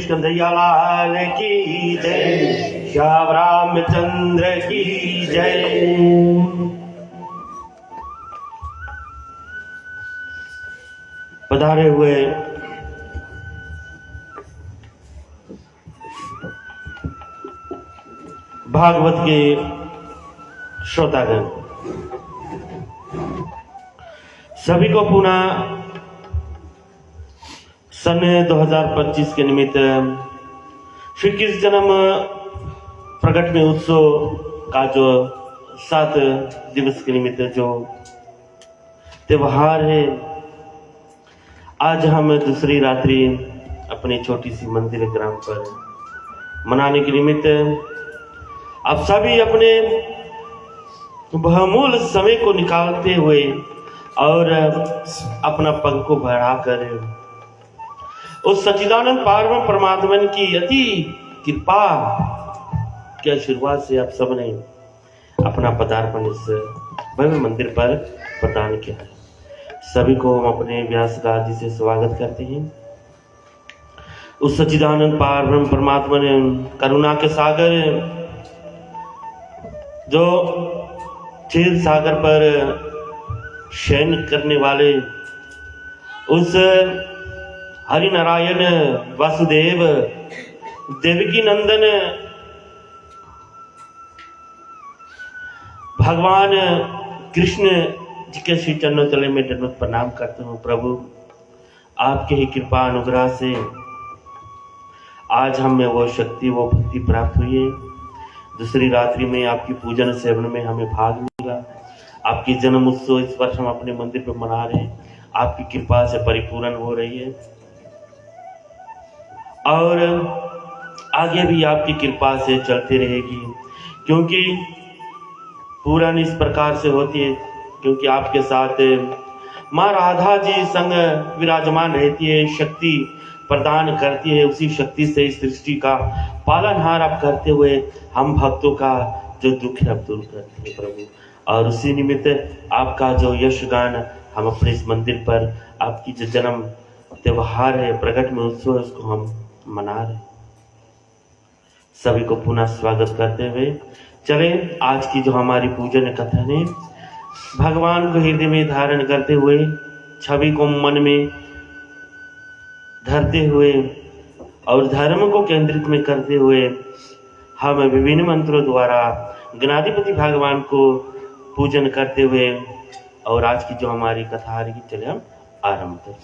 कन्हैया लाल की जय, श्याम रामचंद्र की जय। पधारे हुए भागवत के श्रोतागण, सभी को पुनः सन 2025 के निमित्त श्री कृष्ण जन्म प्रकट में उत्सव का जो 7 दिवस के निमित्त जो त्योहार है, आज हम दूसरी रात्रि अपनी छोटी सी मंदिर ग्राम पर मनाने के निमित्त आप सभी अपने बहुमूल्य समय को निकालते हुए और अपना पंख को बढ़ाकर उस सच्चिदानंद पारब्रह्म परमात्मा की अति कृपा के आशीर्वाद से आप सबने अपना पदार्पण इस भव्य मंदिर पर प्रदान किया है। सभी को हम अपने व्यास गादी से स्वागत करते हैं। उस सच्चिदानंद पारब्रह्म परमात्मा ने करुणा के सागर जो क्षीर सागर पर शयन करने वाले उस हरि नारायण वासुदेव देवकी नंदन भगवान कृष्ण जी के श्री चरणों तले में दंडवत प्रणाम करता हूँ। प्रभु, आपके ही कृपा अनुग्रह से आज हमें वो शक्ति वो भक्ति प्राप्त हुई है। दूसरी रात्रि में आपकी पूजन सेवन में हमें भाग मिला। आपकी जन्म उत्सव इस वर्ष हम अपने मंदिर पर मना रहे हैं। आपकी कृपा से परिपूर्ण हो रही है और आगे भी आपकी कृपा से चलती रहेगी, क्योंकि पूर्ण इस प्रकार से होती है क्योंकि आपके साथ माँ राधा जी संग विराजमान रहती है, शक्ति प्रदान करती है। उसी शक्ति से इस सृष्टि का पालनहार आप करते हुए हम भक्तों का जो दुख है आप दूर करते हैं प्रभु। और उसी निमित्त आपका जो यश गान हम अपने इस मंदिर पर आपकी जो जन्म त्योहार है, प्रकट में उत्सव है, उसको हम मना रहे। सभी को पुनः स्वागत करते हुए चले आज की जो हमारी पूजन कथन है, भगवान को हृदय में धारण करते हुए, छवि को मन में धरते हुए और धर्म को केंद्रित में करते हुए हम विभिन्न मंत्रों द्वारा गणाधिपति भगवान को पूजन करते हुए और आज की जो हमारी कथा है चले हम आरंभ करें।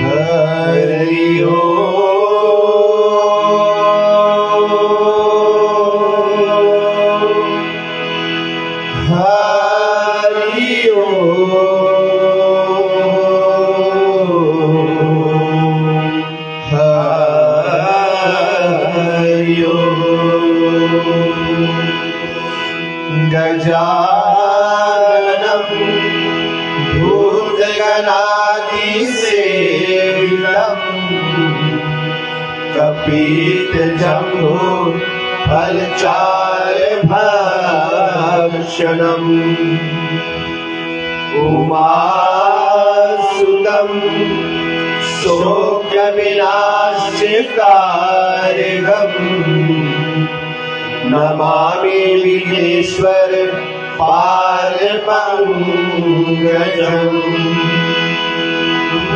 हरि ओम हरि ओम हरि ओम। गजाननं भूतगणाधिसेवितं कपितजम्बो फलचारुभक्षणम् उमासुतं शोकविनाशकारकम् नमामि विघ्नेश्वर पादपङ्कजम्।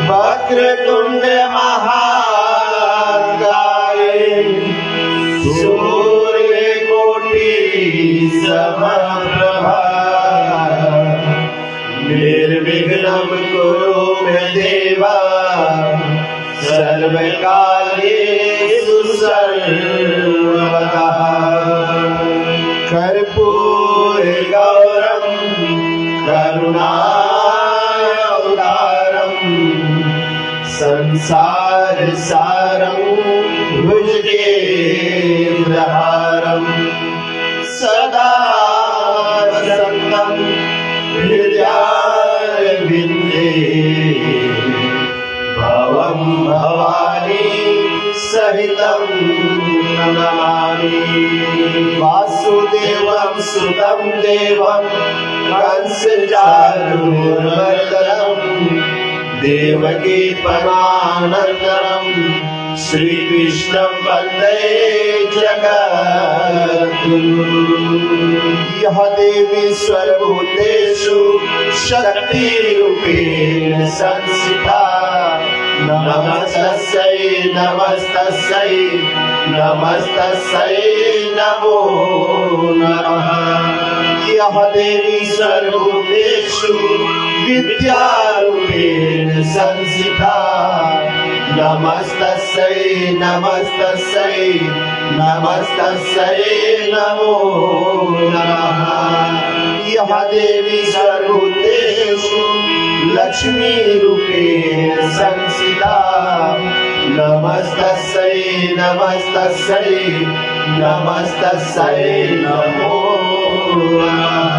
वक्रतुण्ड महाकाय सूर्यकोटि समप्रभा निर्विघ्नं कुरु मे देवा सर्वकार्येषु सर्वदा। कर्पूर गौरम करुणावतारम संसार सारं भुजगेन्द्रहारं सदा वसन्तं हृदयारविन्दे भवं भवानी सहितं नमामि। वासुदेवं सुतं देवं कंसचारूरमर्दनम् देवकी परमानन्दम् श्रीकृष्णं वन्दे जगद्गुरुम्। यः देवी सर्वभूतेषु शक्तिरूपेण संस्थिता नमस्तस्यै नमस्तस्यै नमस्तस्यै नमो नमः। यः देवी सर्वभूतेषु विद्यारूपेण संस्थिता नमस्तस्यै नमस्तस्यै नमस्तस्यै नमो नमः। यः देवी सर्वभूतेषु लक्ष्मीरूपेण संस्थिता नमस्तस्यै नमस्तस्यै नमस्तस्यै नमो नमः।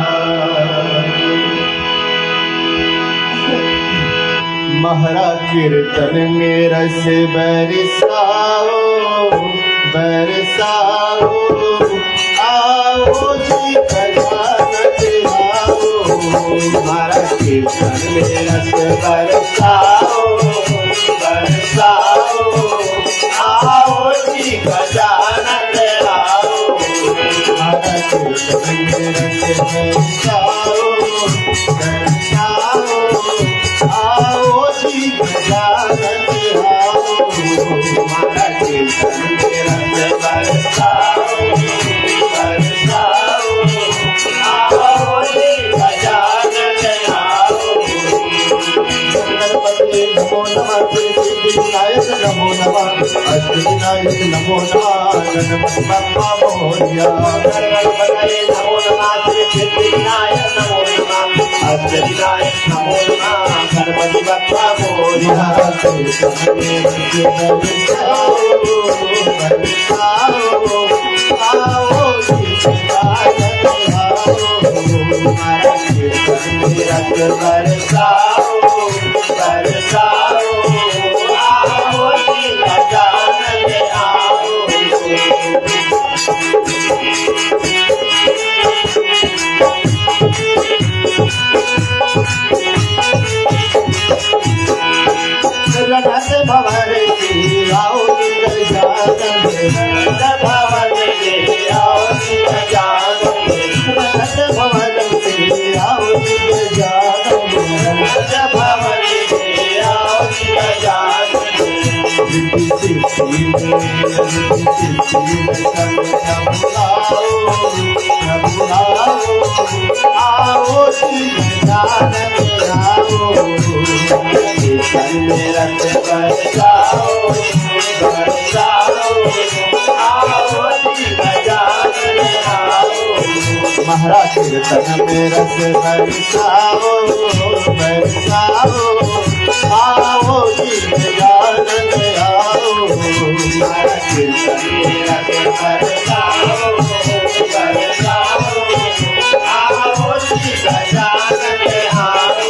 महरा कीर्तन में रस बरसाओ बरसाओ आओ जी खजानत आओ। महरा कीर्तन में रस बरसाओ बरसाओ आओ जी खजानत आओ। महरा कीर्तन में रस बरसाओ बरसाओ आओ जी खजानत आओ। महरा कीर्तन में रस बरसाओ बरसाओ आओ जी खजानत आओ। गणपति नमो नमः सिद्धिविनायक नमो नमः अष्टविनायक नमो नमः गणपति बप्पा मोरया। गणपति नमो नमः सिद्धिविनायक नमो नमः अष्टविनायक नमो नमः गणपति बप्पा मोरया। आओ जी खजानत आओ। महरा कीर्तन में रस बरसाओ बरसाओ आओ जी खजानत आओ। रणत भवन की आओ जी खजानत रणत भवन की आओ जी खजानत रणत भवन की आओ जी खजानत रणत भवन की आओ जी खजानत। रिद्धि सिद्धि में आओ जी खजानत आओ। कीर्तन में रस बरसाओ बरसाओ आओ जी खजानत आओ। महरा कीर्तन में रस बरसाओ बरसाओ आओ जी खजानत आओ। महरा कीर्तन में रस बरसाओ बरसाओ आओ जी खजानत आओ।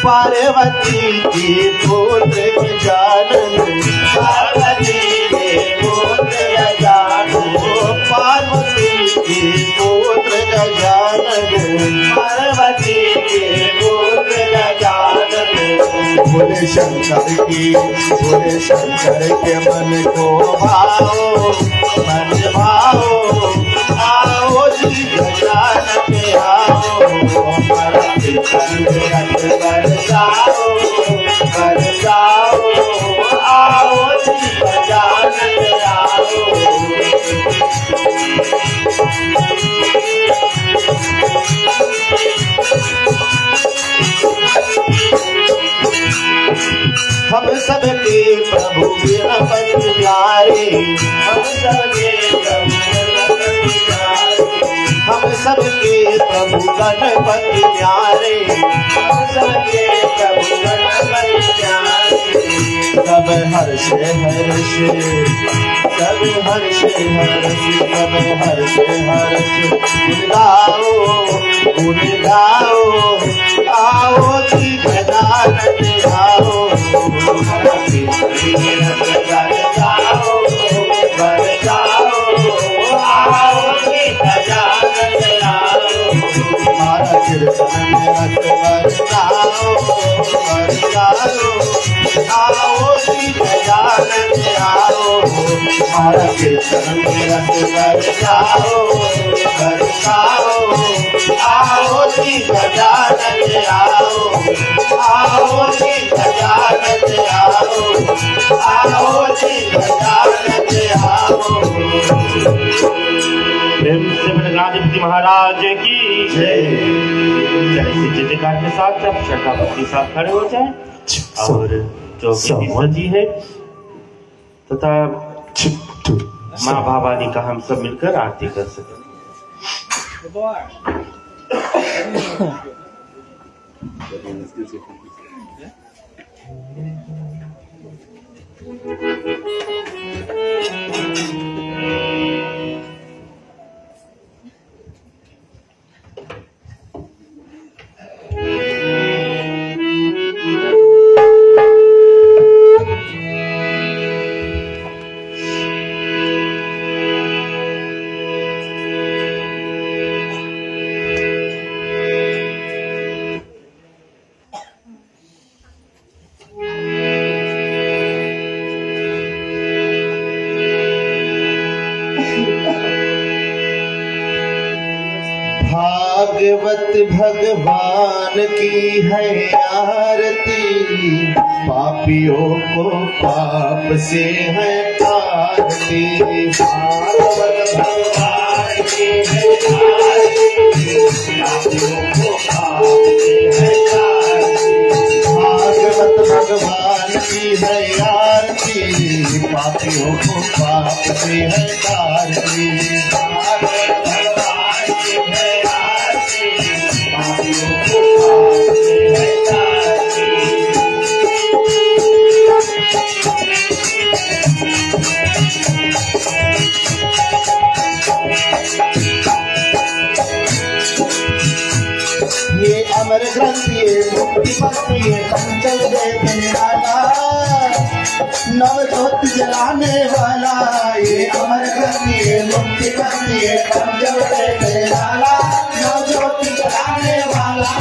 पार्वती के पुत्र गजानन पार्वती के पुत्र गजानन पार्वती के पुत्र गजानन पार्वती के पुत्र गजानन। भोले शंकर के मन को भाओ मन भाओ आओ जी गजानन आओ। महरा कीर्तन में रस बरसाओ बरसाओ आओ जी खजानत आओ। हम सबके प्रभु गणपति प्यारे हम सबके प्रभु गणपति प्यारे हम सबके प्रभु गणपति प्यारे हम सबके प्रभु गणपति प्यारे। सब हर्ष हर्ष सब हर्ष हर्ष सब हर्ष हर्ष गुण गाओ आओ जी गजानन आओ हमारा कीर्तन में रस बरसाओ आओ जी गजानन आओ हमारा कीर्तन में रस बरसाओ आओ जी गजानन आओ जी गजानन आओ जी गजानन आओ। प्रेम से गणाधिपति महाराज की जय। जय जयकार के साथ सब श्रद्धाभक्ति के साथ खड़े हो जाएं और जो विधि सजी है तथा माँ भवानी का हम सब मिलकर आरती कर सकें। भागवत भगवान की है आरती पापियों को पाप से है तारती। भागवत भगवान की है आरती पापियों को पाप से है तारती। भागवत भगवान की है आरती पापियों को पाप से है तारती। ये अमर ग्रंथ ये मुक्ति पथ ये पंचल देने वाला नव ज्योति जलाने वाला। ये अमर ग्रंथ ये मुक्ति पथ ये पंचल देने वाला नव ज्योति जलाने वाला।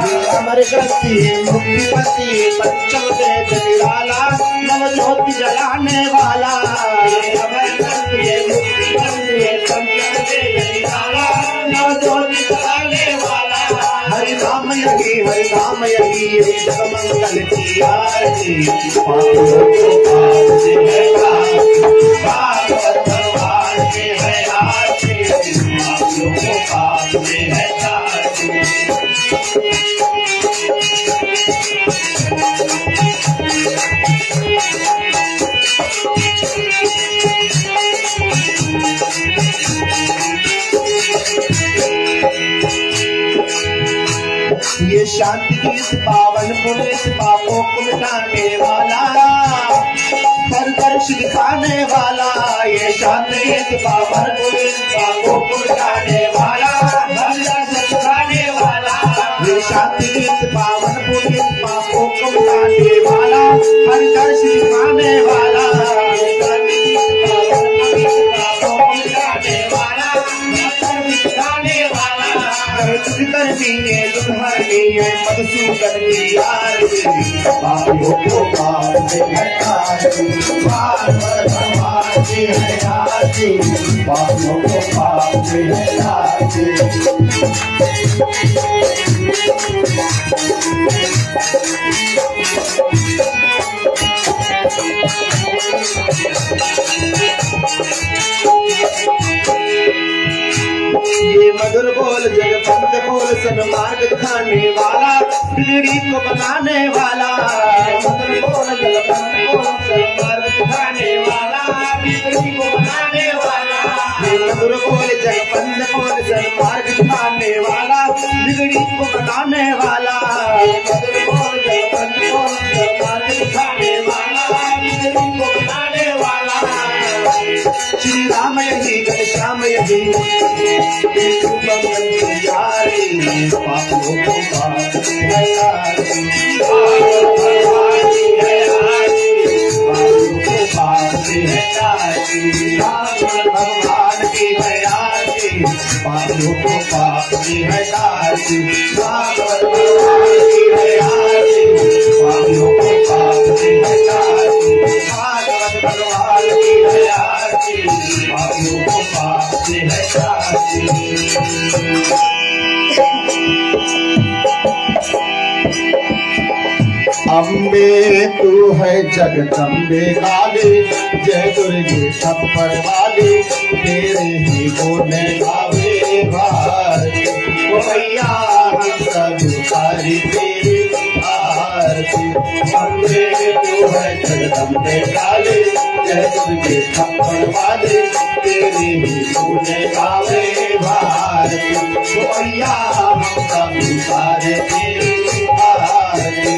ये अमर ग्रंथ ये मुक्ति पथ ये पंचल देने वाला नव ज्योति जलाने वाला। ये अमर ग्रंथ ये मुक्ति पथ ये पंचल देने वाला नव ज्योति जलाने वाला। हरि राम यही मंगल की आरती पापियों को पाप से है भागवत भगवान की है आरती पापियों को पाप से है ये शांति गीत पावन पुलिस पापों को मिटाने वाला हर दर्श दिखाने वाला। ये शांति गीत पावन पुलिस पापों को मिटाने वाला हर दर्श दिखाने वाला। ये शांति गीत पावन पुलिस पापों को मिटाने वाला हर दर्श दिखाने वाला। ये शांति गीत पावन पुलिस पापों को मिटाने वाला हर दर्श दिखाने वाला। करनी है तुम्हारी है मधुसूदन की आरती पापियों को पाप से हटाती। भागवत भगवान की है आरती पापियों को पाप से हटाती। ये मधुर बोल जगपंत बोल सन्मार्ग दिखाने वाला पीढ़ी को बनाने वाला। मधुर बोल जगपंत बोल सन्मार्ग दिखाने वाला पीढ़ी को बनाने वाला। ये मधुर बोल जगपंत बोल सन्मार्ग दिखाने वाला पीढ़ी को बनाने वाला। मधुर बोल जगपंत बोल सन्मार्ग दिखाने वाला वाली यारी पापों को पाप है यारी भगवान की है यारी पापों को पाप है यारी भगवान की है यारी पापों को पाप है यारी भगवान की है यारी पापों को पाप है यारी भगवान की है यारी पापों को पाप है यारी अम्बे तू है जगदम्बे काली जय दुर्गे छप्पर वाली तेरे ही बोले गावे भारती ओ मैया हम सब सारी तेरी आरती अम्बे तू है जगदम्बे काली जय दुर्गे छप्पर वाली तेरे ही बोले गावे भारती ओ मैया हम सब सारे तेरी आरती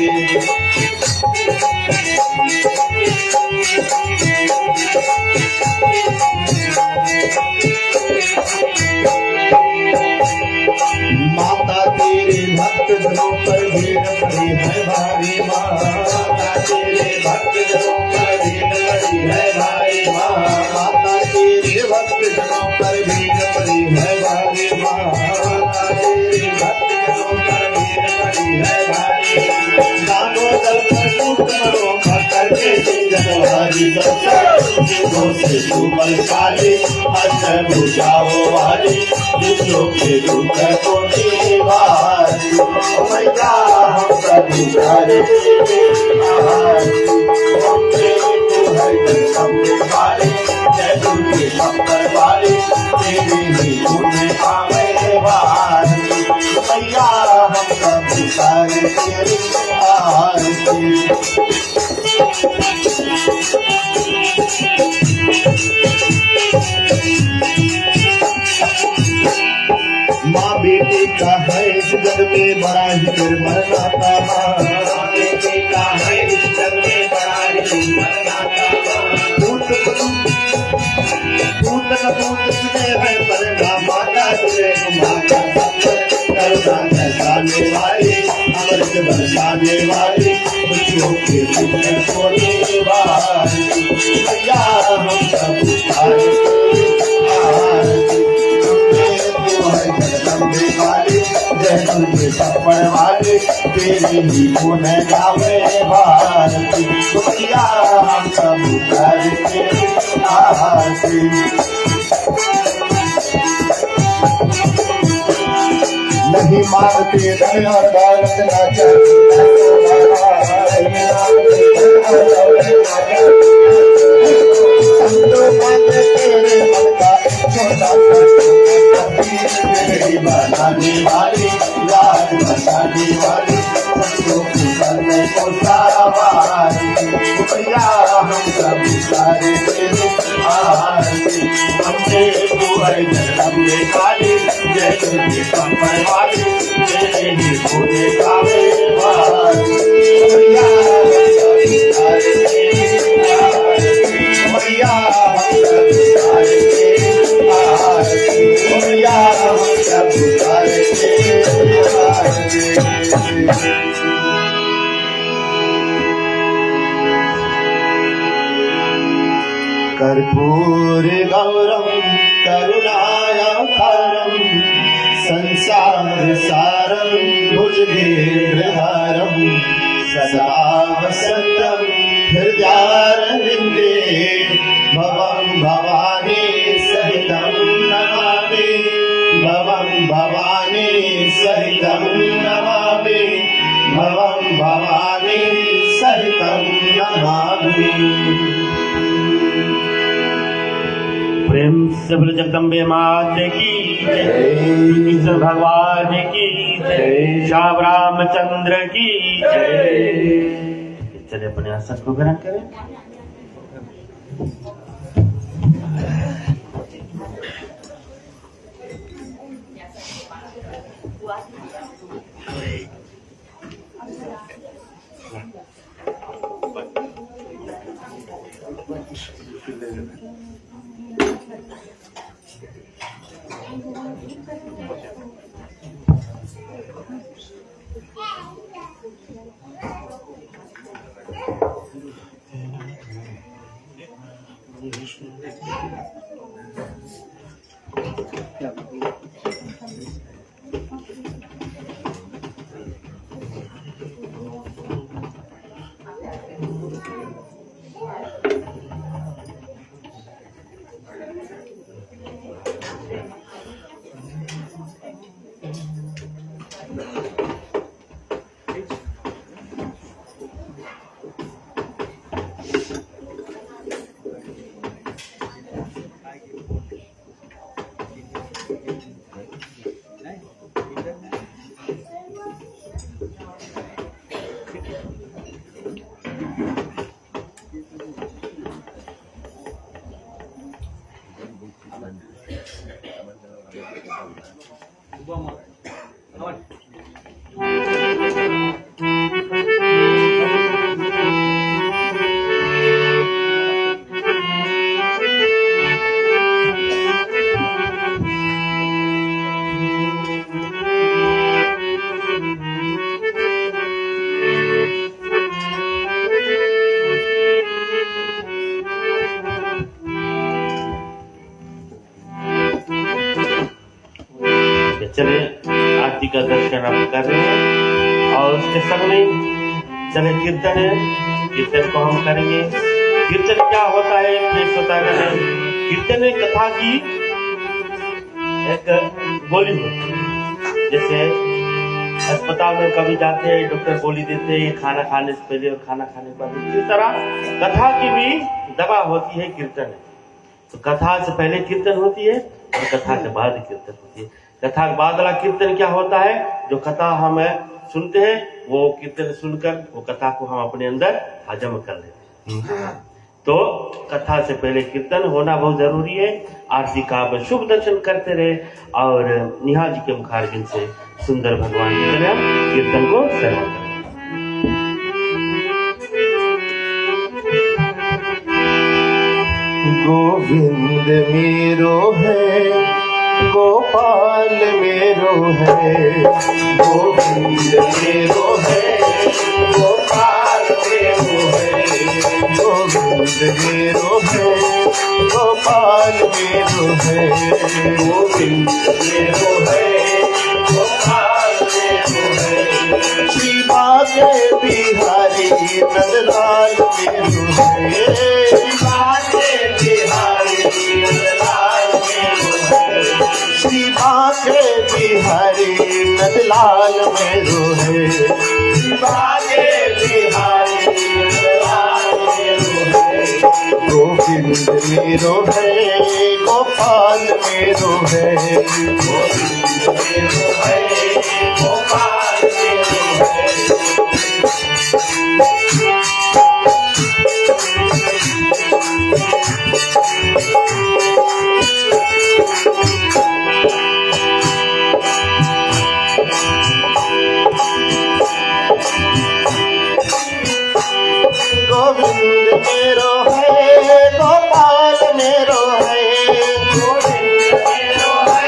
माता तेरे भक्त जनों पर भीड़ पड़ी है भारी माता तेरे भक्त जनों पर भीड़ पड़ी है भारी माता तेरे भक्त जनों पर भीड़ पड़ी है भारी माता तेरे भक्त जनों पर भीड़ पड़ी है भारी दानों दल पर टूट मरो भक्तर के सिंजनवारी जीवों से तू बलशाली अष्टभुजाओं वाली दुष्टों के दुख को निवारी मैया हम सभी तारे तू है जगदम्बे वाली जय दुर्गे छप्पर वाली तेरी ही गुण पावे वाली मैया हम सभी तारे तेरी आरती माँ बेटे का है इस जग में बड़ा ही निर्मल नाता माँ बेटे का है इस जग में बड़ा ही निर्मल नाता पूत तुझे है परना माता तुझे माता करुणा बरसाने वाली अमृत बरसाने वाली खुशियों के फूल खोने वाली मैया हम सब जगदम्बे वाली जय दुर्गे छप्पर वाली तेरी ही गुण गावे भारती मैया हम सब करते आरती नहीं मांगते धन और दौलत न तेरे मन का छोटा बनाने वाली लाल बनाने वाली सबको करने को सावारी मैया हम सब सारे तेरे आरती हमने तू है जगदम्बे काली जय दुर्गे छप्पर वाली तेरे ही भोले गावे वाली मैया हम सब सारे तेरे आरती मैया हम सब सारे तेरे आरती मैया हम सब सारे तेरे आरती कर्पूर गौरम करुणावतारम संसार सारम भुजगेन्द्रहारम सदा वसंतम हृदयारविंदे भवं भवानी सहितं नमामि भवं भवानी सहितं नमामि भवं भवानी सहितं नमामि प्रेम से बोले जगदम्बे माते की जय, कृष्ण भगवान की जय, श्याम रामचंद्र की जय। चले अपने आसन को ग्रहण करें। चले आरती का दर्शन आप कर रहे हैं और उसके संग में चले कीर्तन है, कीर्तन को हम करेंगे। कीर्तन क्या होता है ये श्रोता करें। कीर्तन एक कथा की एक गोली होती है। जैसे अस्पताल में कभी जाते हैं डॉक्टर गोली देते हैं खाना खाने से पहले और खाना खाने के बाद, इसी तरह कथा की भी दवा होती है कीर्तन है। तो कथा से पहले कीर्तन होती है और कथा के बाद कीर्तन होती है। कथा के बाद वाला कीर्तन क्या होता है, जो कथा हम सुनते हैं वो कीर्तन सुनकर वो कथा को हम अपने अंदर हजम कर लेते हैं। तो कथा से पहले कीर्तन होना बहुत जरूरी है। आरती का आप शुभ दर्शन करते रहे और निहाल जी के मुखारबिंद से सुंदर भगवान की तरह कीर्तन को श्रवण करें। गोविंद मेरो है गोपाल मेरो है, गोविंद मेरो है गोपाल मेरो है, गोविंद मेरो है गोपाल मेरो है, गोविंद मेरो है गोपाल मेरो है। श्री बाके बिहारी नंदलाल मेरो है, श्री बाके बिहारी नंदलाल मेरो है, श्री बाके बिहारी नंदलाल मेरो है, श्री बाके बिहारी नंदलाल मेरो है। गोविंद मेरो है गोपाल मेरो है, गोविंद मेरो है गोपाल मेरो है। गोविंद मेरो है गोपाल मेरो है, गोविंद मेरो है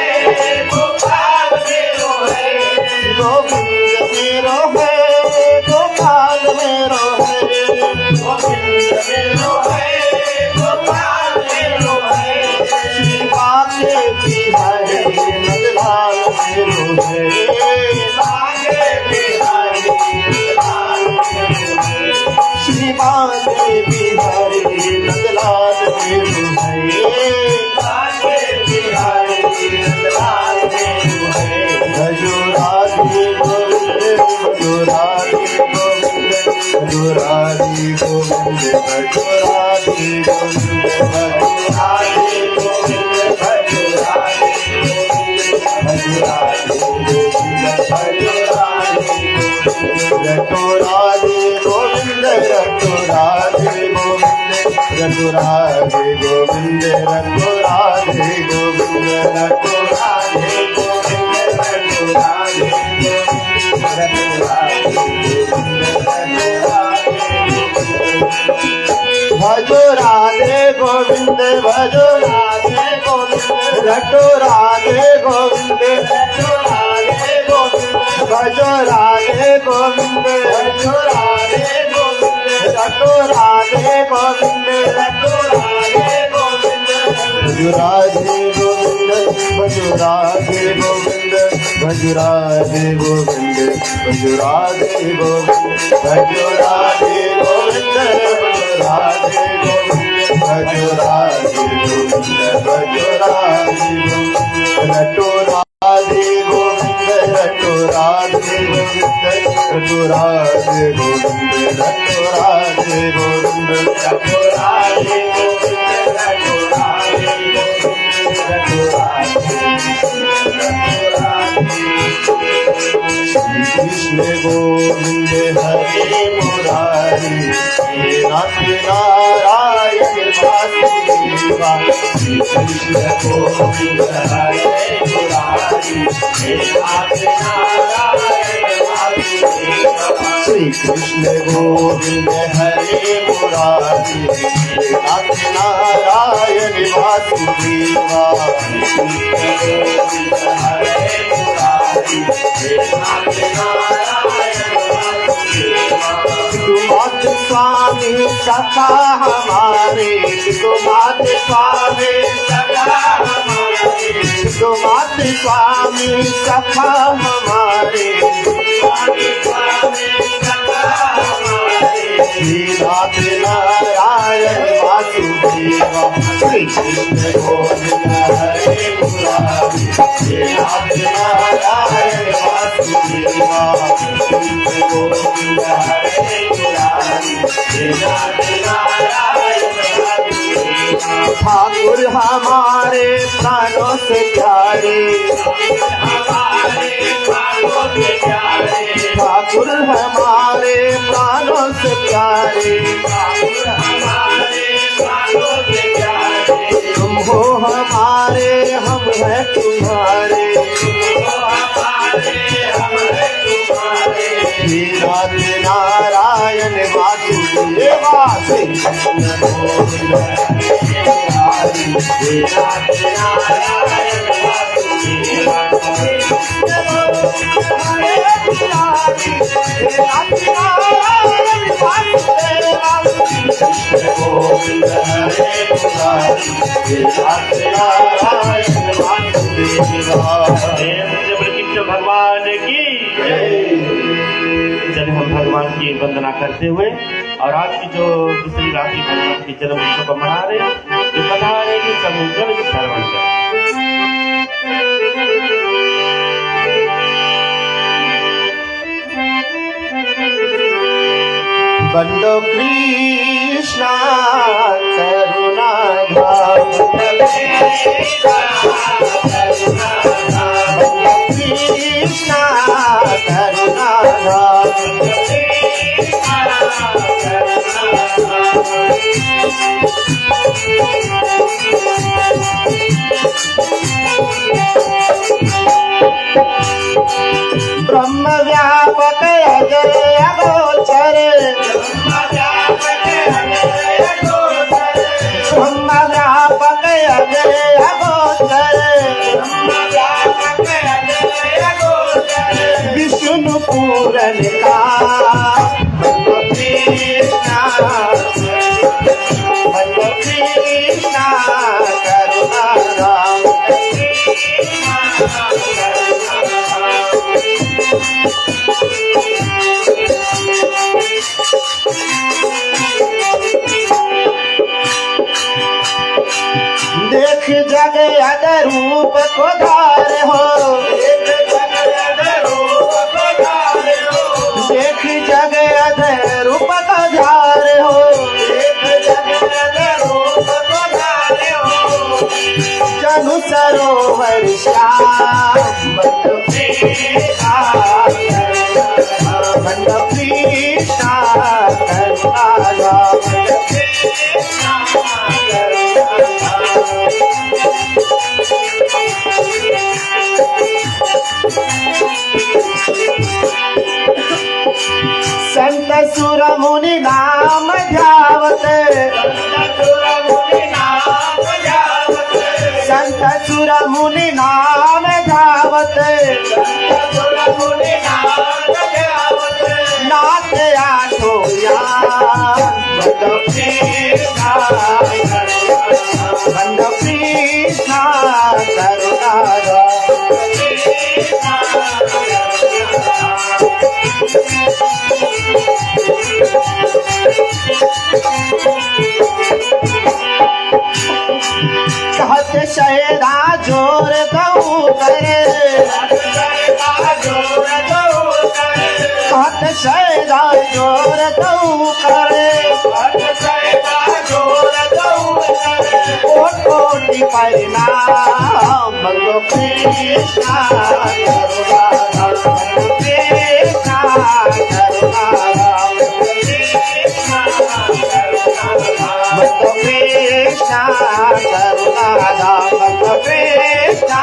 गोपाल मेरो है, गोविंद मेरो है गोपाल मेरो है, गोविंद मेरो है गोपाल मेरो है। श्री बाके बिहारी नंदलाल मेरो है, बाके बिहारी नंदलाल मेरो है, श्री बाके बिहारी नंदलाल मेरो है, बाके बिहारी नंदलाल मेरो है। भजो राधे गोविंद भजो राधे गोविंद भजो राधे गोविंद भजो राधे गोविंद भजो राधे गोविंद भजो राधे गोविंद भजो राधे गोविंद भजो राधे गोविंद। रटो राधे गोविंद रटो राधे गोविंद रटो राधे गोविंद रटो राधे गोविंद रटो राधे गोविंद रटो राधे गोविंद रटो राधे गोविंद रटो राधे। भजो राधे गोविंद भजो राधे गोविंद रटो राधे गोविंद रटो राधे गोविंद भजो राधे गोविंद भजो राधे गोविंद गोविंद लड्डू राधे गोविंद भजो राधे गोविंद भजो राधे गोविंद भजो राधे गोविंद भजो राधे गोविंद भजो राधे गोविंद भजो राधे गोविंद भजो राधे गोविंद लड्डू राधे गोविंद लड्डू राधे गोविंद लड्डू राधे गोविंद लड्डू राधे गोविंद लड्डू राधे गोविंद लड्डू राधे श्री कृष्ण गोविंद हरे मुरारी हे नाथ नारायण वासुदेवा श्री कृष्ण गोविंद हरे मुरारी हे नाथ नारायण वासुदेवा श्री कृष्ण गोविंद हरे मुरारी हे नाथ नारायण वासुदेवा मात स्वामी सखा हमारे मात स्वामी सखा हमारे मात स्वामी सखा हमारे नाथ नारायण वासुदेवा श्री कृष्ण गोविंद हरे मुरारी हे नाथ नारायण वासुदेवा कृष्ण गोविंद हरे मुरारी हे नाथ नारायण वासुदेवा ठाकुर हमारे प्राणों से प्यारे ठाकुर हमारे प्राणों से प्यारे तुम हो हमारे हम हैं तुम्हारे हे नाथ नारायण वासुदेवा श्री कृष्ण गोविंद हरे हे नाथ नारायण वासुदेवा गोविंद हरे कृष्ण भगवान की चलिए हम भगवान की वंदना करते हुए और आज की जो दूसरी रात्रि भगवान के जन्म उत्सव को मना रहे जो बता रहे कि समुद्र में श्रवण करें। बंदो कृष्णा करुणा धाम बंदो कृष्णा करुणा धाम ब्रह्म व्यापक अजय अगोचर ब्रह्म व्यापक अजय अगोचर विष्णु पूरन का कृष्णा करुणा राम देख जग अद रूप को धार हो देख जग अद रूप को धार हो जनु सरोवर श्याम बंद कृष्णा करुणा संत सुर मुनि नाम ध्यावत संत सुर मुनि नाम ध्यावत नाथ आठो यान सहजा जोर दऊ करे कोट कोटि परिणाम बोलो कृष्णा करुणा कृष्णा करुणा बोलो कृष्णा करुणा बोलो कृष्णा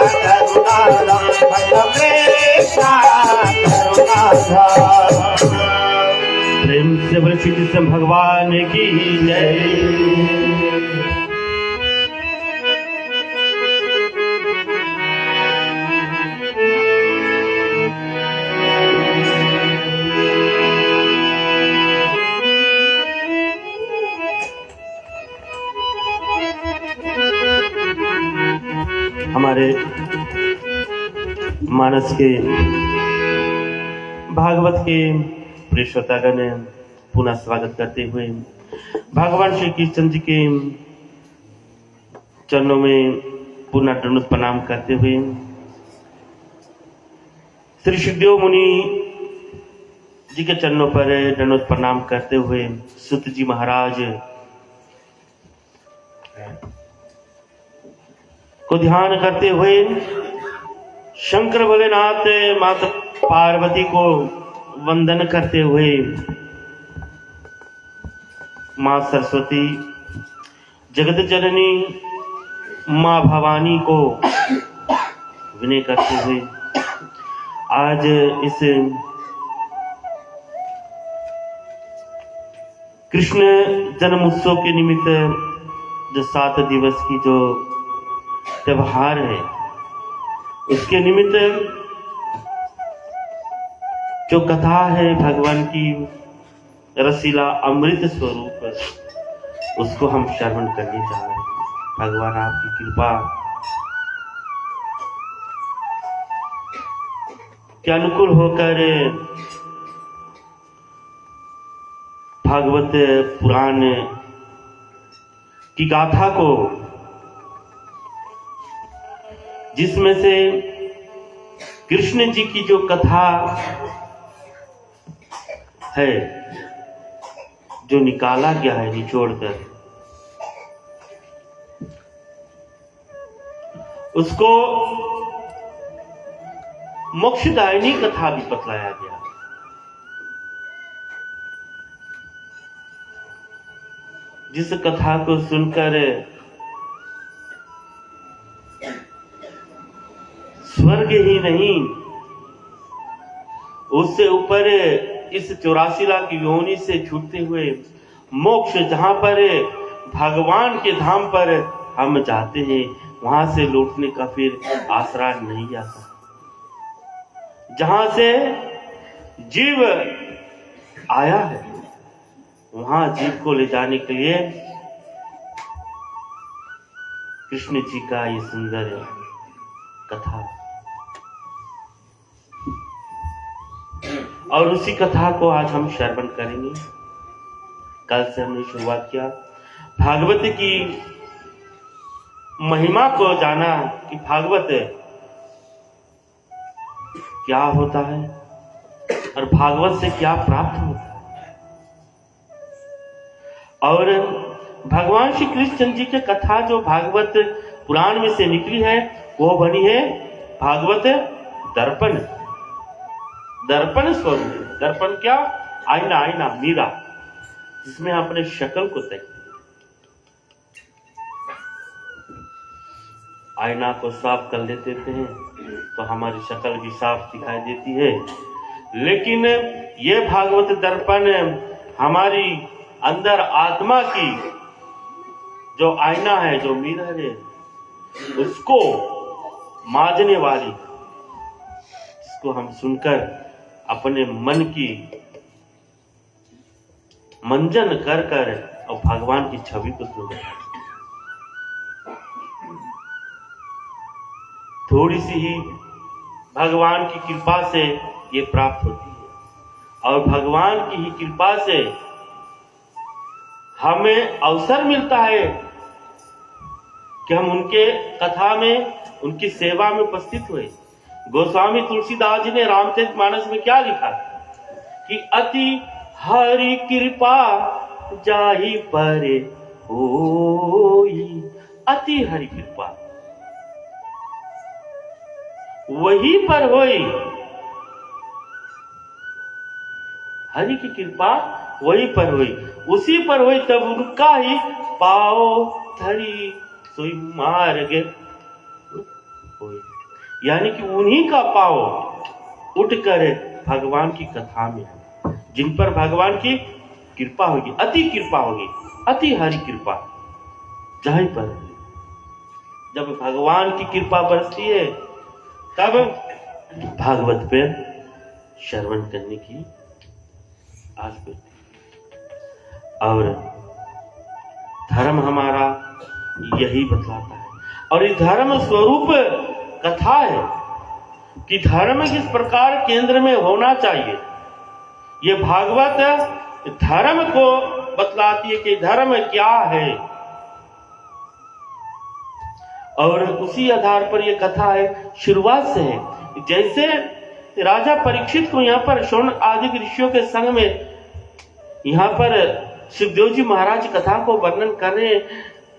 करुणा बोलो कृष्णा करुणा। प्रेम से बोले श्री कृष्ण भगवान की जय। हमारे मानस के भागवत के प्रिय श्रोतागण पुनः स्वागत करते हुए भगवान श्री कृष्ण जी के चरणों में पुनः दंडवत प्रणाम करते हुए श्री सुखदेव मुनि जी के चरणों पर दंडवत प्रणाम करते हुए सुत जी महाराज को ध्यान करते हुए शंकर भोलेनाथ माता पार्वती को वंदन करते हुए मां सरस्वती जगत जननी मां भवानी को विनय करते हुए आज इस कृष्ण जन्म उत्सव के निमित्त जो 7 दिवस की जो त्योहार है उसके निमित्त जो कथा है भगवान की रसीला अमृत स्वरूप उसको हम श्रवण करने जा रहे हैं। भगवान आपकी कृपा के अनुकूल होकर भागवत पुराण की गाथा को जिसमें से कृष्ण जी की जो कथा है जो निकाला गया है निचोड़कर उसको मोक्षदायिनी कथा भी बतलाया गया। जिस कथा को सुनकर स्वर्ग ही नहीं उससे ऊपर इस 84 लाख योनि से छूटते हुए मोक्ष जहां पर भगवान के धाम पर हम जाते हैं वहां से लौटने का फिर आसरा नहीं आता। जहां से जीव आया है वहां जीव को ले जाने के लिए कृष्ण जी का ये सुंदर कथा और उसी कथा को आज हम श्रवण करेंगे। कल से हमने शुरुआत किया भागवत की महिमा को जाना कि भागवत क्या होता है और भागवत से क्या प्राप्त होता है। और भगवान श्री कृष्ण जी की कथा जो भागवत पुराण में से निकली है वो बनी है भागवत दर्पण। दर्पण स्वरूप दर्पण क्या आईना आईना मीरा जिसमें अपने शक्ल को देखते आईना को साफ कर लेते हैं तो हमारी शक्ल भी साफ दिखाई देती है। लेकिन ये भागवत दर्पण हमारी अंदर आत्मा की जो आईना है जो मिरर है उसको मांजने वाली इसको हम सुनकर अपने मन की मंजन कर कर और भगवान की छवि को सुन थोड़ी सी ही भगवान की कृपा से ये प्राप्त होती है और भगवान की ही कृपा से हमें अवसर मिलता है कि हम उनके कथा में उनकी सेवा में उपस्थित हुए। गोस्वामी तुलसीदास जी ने रामचरितमानस में क्या लिखा कि अति हरि कृपा जाहि पर होई। अति हरि कृपा वही पर होई, हरि की कृपा वही पर हुई, उसी पर हुई, तब उनका ही पाओ धरी सोई मार्ग होई। यानी कि उन्हीं का पाओ उठकर भगवान की कथा में, जिन पर भगवान की कृपा होगी, अति कृपा होगी, अति हरि कृपा जहीं पर जब भगवान की कृपा बरसती है तब भागवत पे श्रवण करने की आस करती है। और धर्म हमारा यही बतलाता है, और ये धर्म स्वरूप कथा है कि धर्म किस प्रकार केंद्र में होना चाहिए। ये भागवत धर्म को बतलाती है कि धर्म क्या है, और उसी आधार पर यह कथा है, शुरुआत से है। जैसे राजा परीक्षित को यहाँ पर शौन आदि ऋषियों के संग में यहाँ पर सुखदेव जी महाराज कथा को वर्णन कर रहे हैं,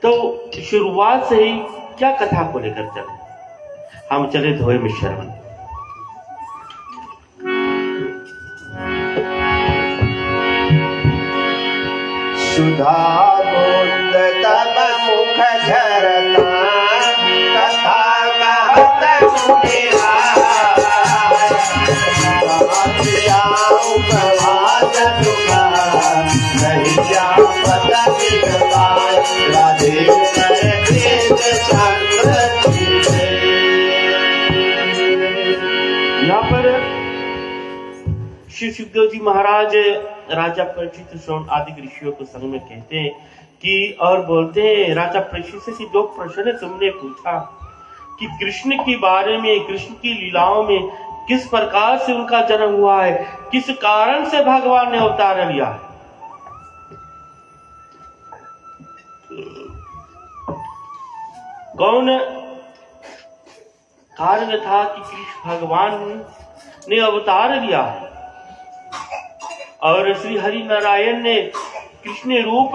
तो शुरुआत से ही क्या कथा को लेकर चले। हम चले धोए में श्रवण। सुधा कुंद तब मुख झरता, कथा कहत सुनिरा, उपवास दुखा, रहिया पद विगवाय, राधे कर भेद चंद्र खिले। यहाँ पर श्री सुखदेव जी महाराज राजा परीक्षित शौन आदि ऋषियों को संग में कहते हैं कि, और बोलते हैं, राजा परीक्षित से जो प्रश्न तुमने पूछा कि कृष्ण के बारे में, कृष्ण की लीलाओं में किस प्रकार से उनका जन्म हुआ है, किस कारण से भगवान ने अवतार लिया है, कौन कारण था कि कृष्ण भगवान ने अवतार लिया है, और श्री हरि नारायण ने कृष्ण रूप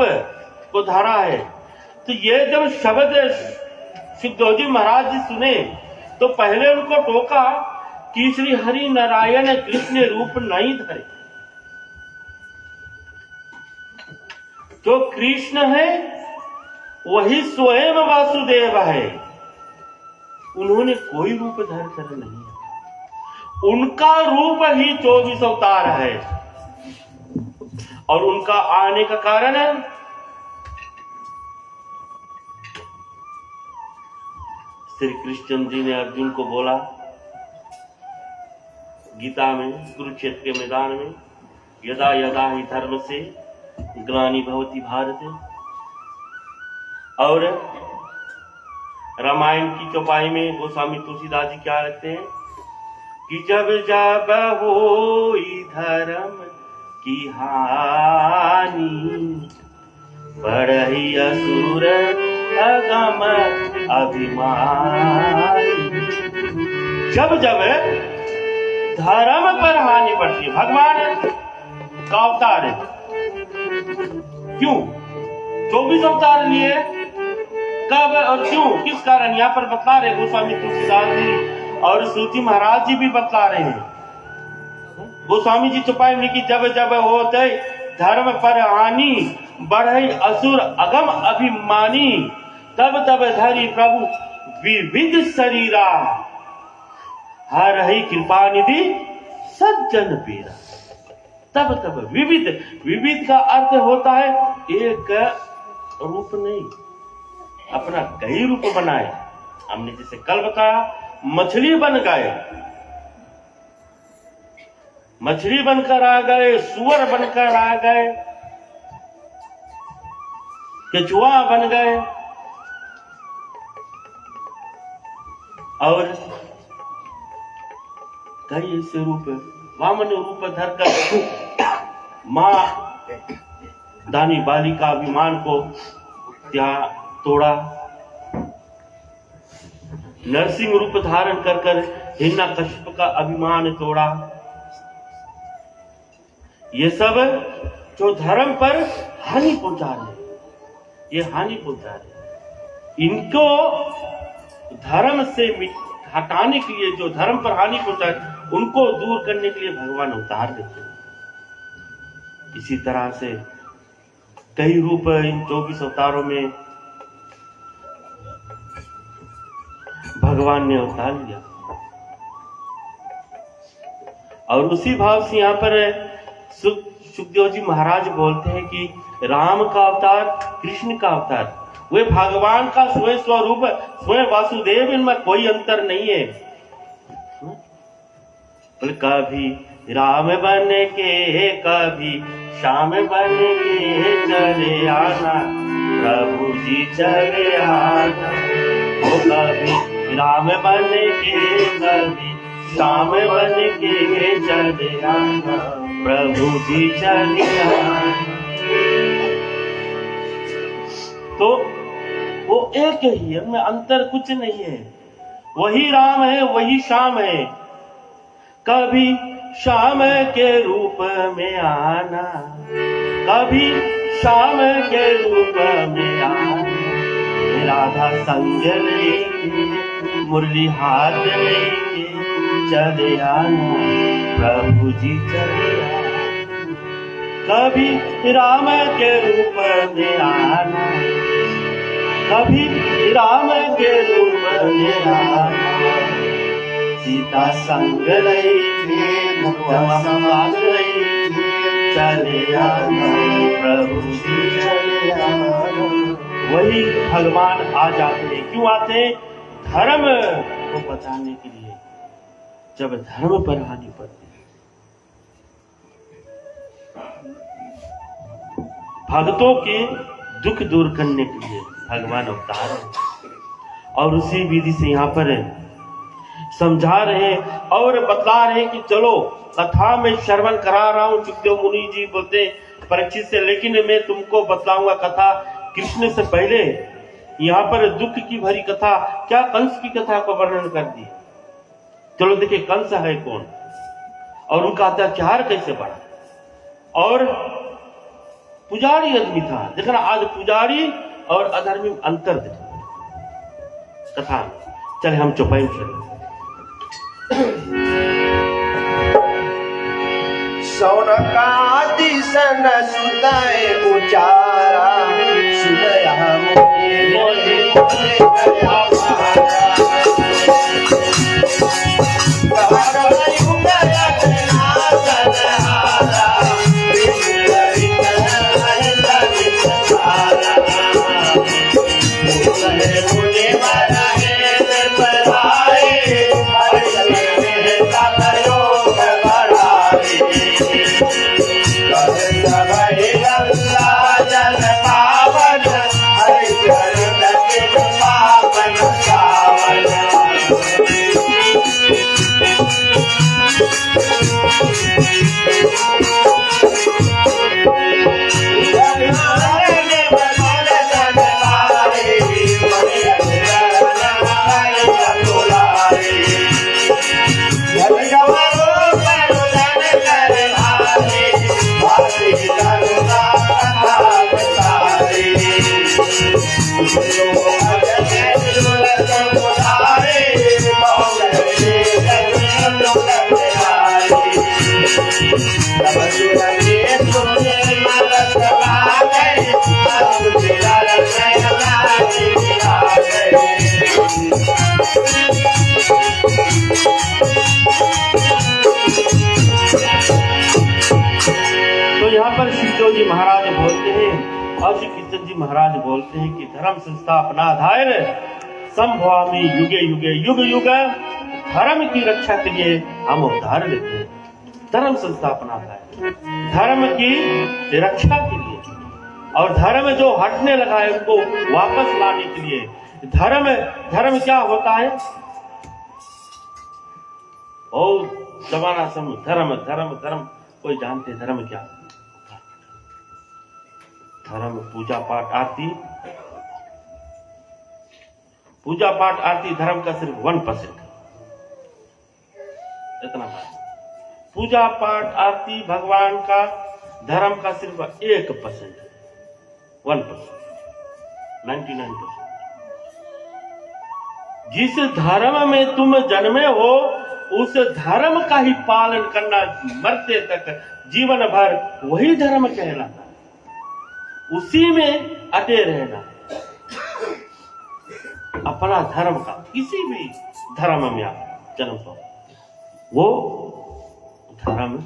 को धारा है। तो ये जब शब्द सुखदेव जी महाराज जी सुने तो पहले उनको टोका कि श्री हरि नारायण कृष्ण रूप नहीं धरे, जो कृष्ण है वही स्वयं वासुदेव है, उन्होंने कोई रूप धर कर नहीं, उनका रूप ही 24 अवतार है। और उनका आने का कारण है श्री कृष्ण जी ने अर्जुन को बोला गीता में, कुरुक्षेत्र के मैदान में, यदा यदा ही धर्म से ग्लानि भवति भारत। और रामायण की चौपाई में गोस्वामी तुलसीदास जी क्या लिखते हैं कि जब जब होई धर्म की हानि, बढ़ई असुर अगम अभिमानी। जब जब धर्म पर हानि बढ़ती है, भगवान का अवतार है, क्यों 24 अवतार लिए, कब और क्यों, किस कारण, यहाँ पर बतला रहे गोस्वामी तुलसीदास जी और सूची महाराज जी भी बतला रहे हैं। गोस्वामी जी चौपाई में कि जब जब होते धर्म पर हानि, बढ़ई असुर अगम अभिमानी, तब तब धरी प्रभु विविध शरीरा, हर ही कृपा निधि सज्जन पीरा। तब तब विविध, विविध का अर्थ होता है एक रूप नहीं, अपना कई रूप बनाए। हमने जैसे कल बताया, मछली बन गए, मछली बनकर आ गए, सुअर बनकर आ गए, केचुआ बन गए, और कई ऐसे रूप, वामन रूप धरकर मां दानी बालिका अभिमान को त्याग तोड़ा, नरसिंह रूप धारण कर हिरण्यकश्यप का अभिमान तोड़ा, ये सब जो धर्म पर हानि पहुंचा रहे, ये हानि पहुंचा रहे, इनको धर्म से हटाने के लिए, जो धर्म पर हानि पहुंचा उनको दूर करने के लिए भगवान अवतार देते हैं। इसी तरह से कई रूप इन 24 अवतारों में भगवान ने अवतार लिया। और उसी भाव से यहाँ पर सुखदेव जी महाराज बोलते हैं कि राम का अवतार, कृष्ण का अवतार, वे भगवान का स्वयं स्वरूप, स्वयं वासुदेव, इनमें कोई अंतर नहीं है। बोले कभी राम बन के कभी श्याम बन के चले आना, प्रभु जी चले आना। वो कभी राम बन के कभी श्याम बन के चले आना, प्रभु जी चले आना। तो वो एक ही है, उनमें अंतर कुछ नहीं है। वही राम है, वही श्याम है। कभी श्याम के रूप में आना, कभी श्याम के रूप में आना। राधा संग लेके मुरली हाथ लेके चले आना, प्रभु जी चले आना। कभी राम के रूप में आना, कभी राम के रूप में आना। सीता संग लेके चले आना, प्रभु जी चले आना। वही भगवान आ जाते हैं। क्यों आते हैं? धर्म को बचाने के लिए। जब धर्म पर हानि पड़ती है, भक्तों के दुख दूर करने के लिए भगवान अवतार है। और उसी विधि से यहाँ पर समझा रहे और बतला रहे कि चलो कथा में श्रवण करा रहा हूं। सुखदेव मुनि जी बोलते परीक्षित से, लेकिन मैं तुमको बतलाऊंगा कथा कृष्ण से पहले। यहाँ पर दुख की भरी कथा, क्या कंस की कथा को वर्णन कर दी। चलो देखिए कंस है कौन और उनका अत्याचार कैसे बढ़ा। और पुजारी आदमी था, देखना आज पुजारी और अधर्मी में अंतर देखो कथा। चले हम चौपाई चले। सौनकादि सन सुतय उचारा, सुनया मोहि मोहि मोहि गया भारा। कवरयु गया नासन हारा, विलरित हरित हारा। मुने मुने बरहे पराए, हरि तपयो बड़ाए। सभय गंगा जल पावन, हरि चरण के पावन सावन। तो यहाँ पर सुखदेव जी महाराज बोलते हैं और श्री कृष्ण जी महाराज बोलते हैं कि धर्म संस्थापना धैर्य संभवामि युगे युगे, युग युग धर्म की रक्षा के लिए हम अवतार लेते हैं। धर्म संस्थापना धैर्य, धर्म की रक्षा के लिए। और धर्म जो हटने लगा है उनको वापस लाने के लिए। धर्म क्या होता है? ओ जमाना सम धर्म धर्म धर्म, कोई जानते धर्म क्या? धर्म पूजा पाठ आरती, पूजा पाठ आरती धर्म का सिर्फ 1% इतना बात। पूजा पाठ आरती भगवान का धर्म का सिर्फ 1% है, 1%, 99%। जिस धर्म में तुम जन्मे हो उस धर्म का ही पालन करना, मरते तक जीवन भर वही धर्म कहलाता है, उसी में अटे रहना। अपना धर्म का किसी भी धर्म में आप जन्म पाओ वो धर्म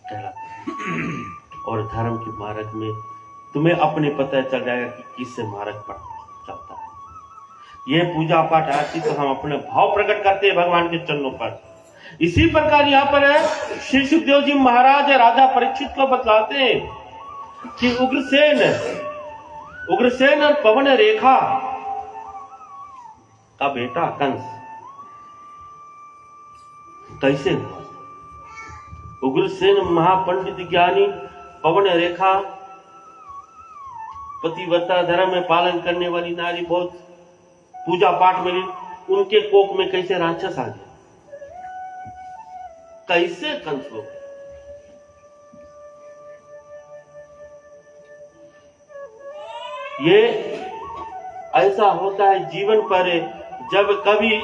कहलाता है। और धर्म के मार्ग में तुम्हें अपने पता चल जाएगा कि किससे मार्ग पर चलता है। ये पूजा पाठ आरती तो हम अपने भाव प्रकट करते हैं भगवान के चरणों पर। इसी प्रकार यहाँ पर है श्री सुखदेव जी महाराज राजा परीक्षित को बतलाते हैं कि उग्रसेन और पवन रेखा का बेटा कंस कैसे हुआ। उग्रसेन महापंडित ज्ञानी, पवन रेखा पतिव्रता धर्म में पालन करने वाली नारी, बहुत पूजा पाठ में, उनके कोख में कैसे राक्षस आ गया, कैसे कंस हो। ये ऐसा होता है जीवन पर जब कभी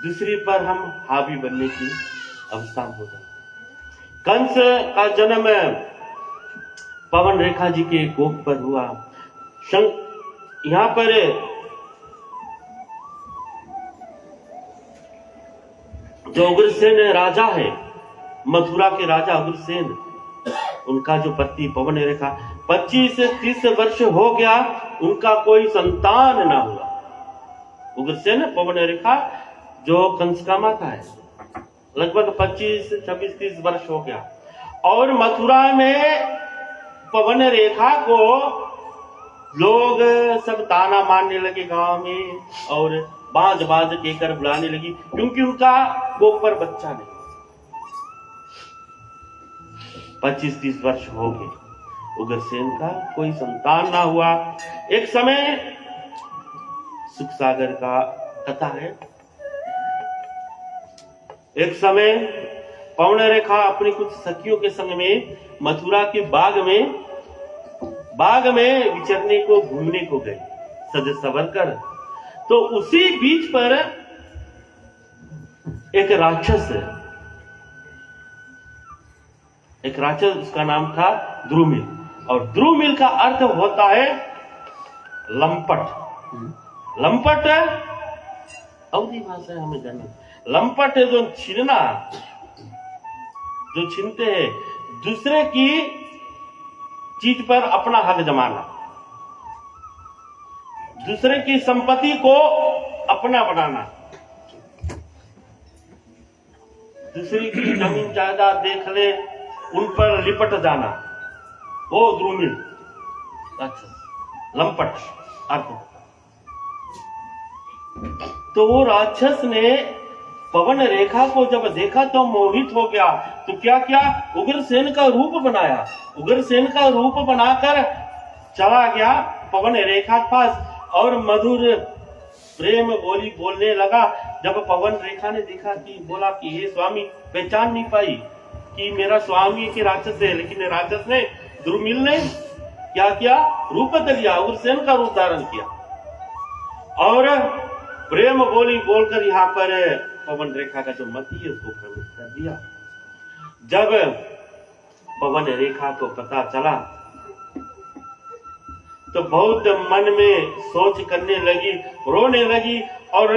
दूसरी पर हम हावी बनने की अवस्था हो जाती है। कंस का जन्म पवन रेखा जी के कोख पर हुआ। यहां पर जो उग्रसेन राजा है, मथुरा के राजा उग्रसेन, उनका जो पति पवन रेखा 25 से 30 वर्ष हो गया, उनका कोई संतान ना हुआ। उग्रसेन पवन रेखा जो कंस का माता है, लगभग 25 से 26-30 वर्ष हो गया। और मथुरा में पवन रेखा को लोग सब ताना मारने लगे गांव में, और बाज बाज कहकर बुलाने लगी, क्योंकि उनका कोख पर बच्चा नहीं। 25-30 वर्ष हो गए, उग्रसेन का कोई संतान ना हुआ। एक समय सुख सागर का कथा है, एक समय पवन रेखा अपनी कुछ सखियों के संग में मथुरा के बाग में विचरने को, घूमने को गए सज सवर कर। तो उसी बीच पर एक राक्षस, उसका नाम था द्रुमिल, और द्रुमिल का अर्थ होता है लंपट। लंपट अवधी भाषा है, हमें जानना। लंपट है जो छीनना, जो छीनते हैं दूसरे की चीज पर अपना हक जमाना, दूसरे की संपत्ति को अपना बनाना, दूसरी की जमीन जायदाद देख ले उन पर लिपट जाना, वो द्रुमिल राक्षस, लंपट अर्थ। तो वो राक्षस ने पवन रेखा को जब देखा तो मोहित हो गया। तो क्या किया, उग्रसेन का रूप बनाया, उग्रसेन का रूप बनाकर चला गया पवन रेखा के पास और मधुर प्रेम बोली बोलने लगा। जब पवन रेखा ने देखा कि बोला कि ये स्वामी, पहचान नहीं पाई कि मेरा स्वामी के राक्षस है, लेकिन राक्षस ने, द्रुमिल ने क्या किया, रूप लिया, उग्रसेन का रूप धारण किया और प्रेम बोली बोलकर यहाँ पर पवन रेखा का जो मति है उसको भ्रमित कर दिया। जब पवन रेखा को पता चला तो बहुत मन में सोच करने लगी, रोने लगी और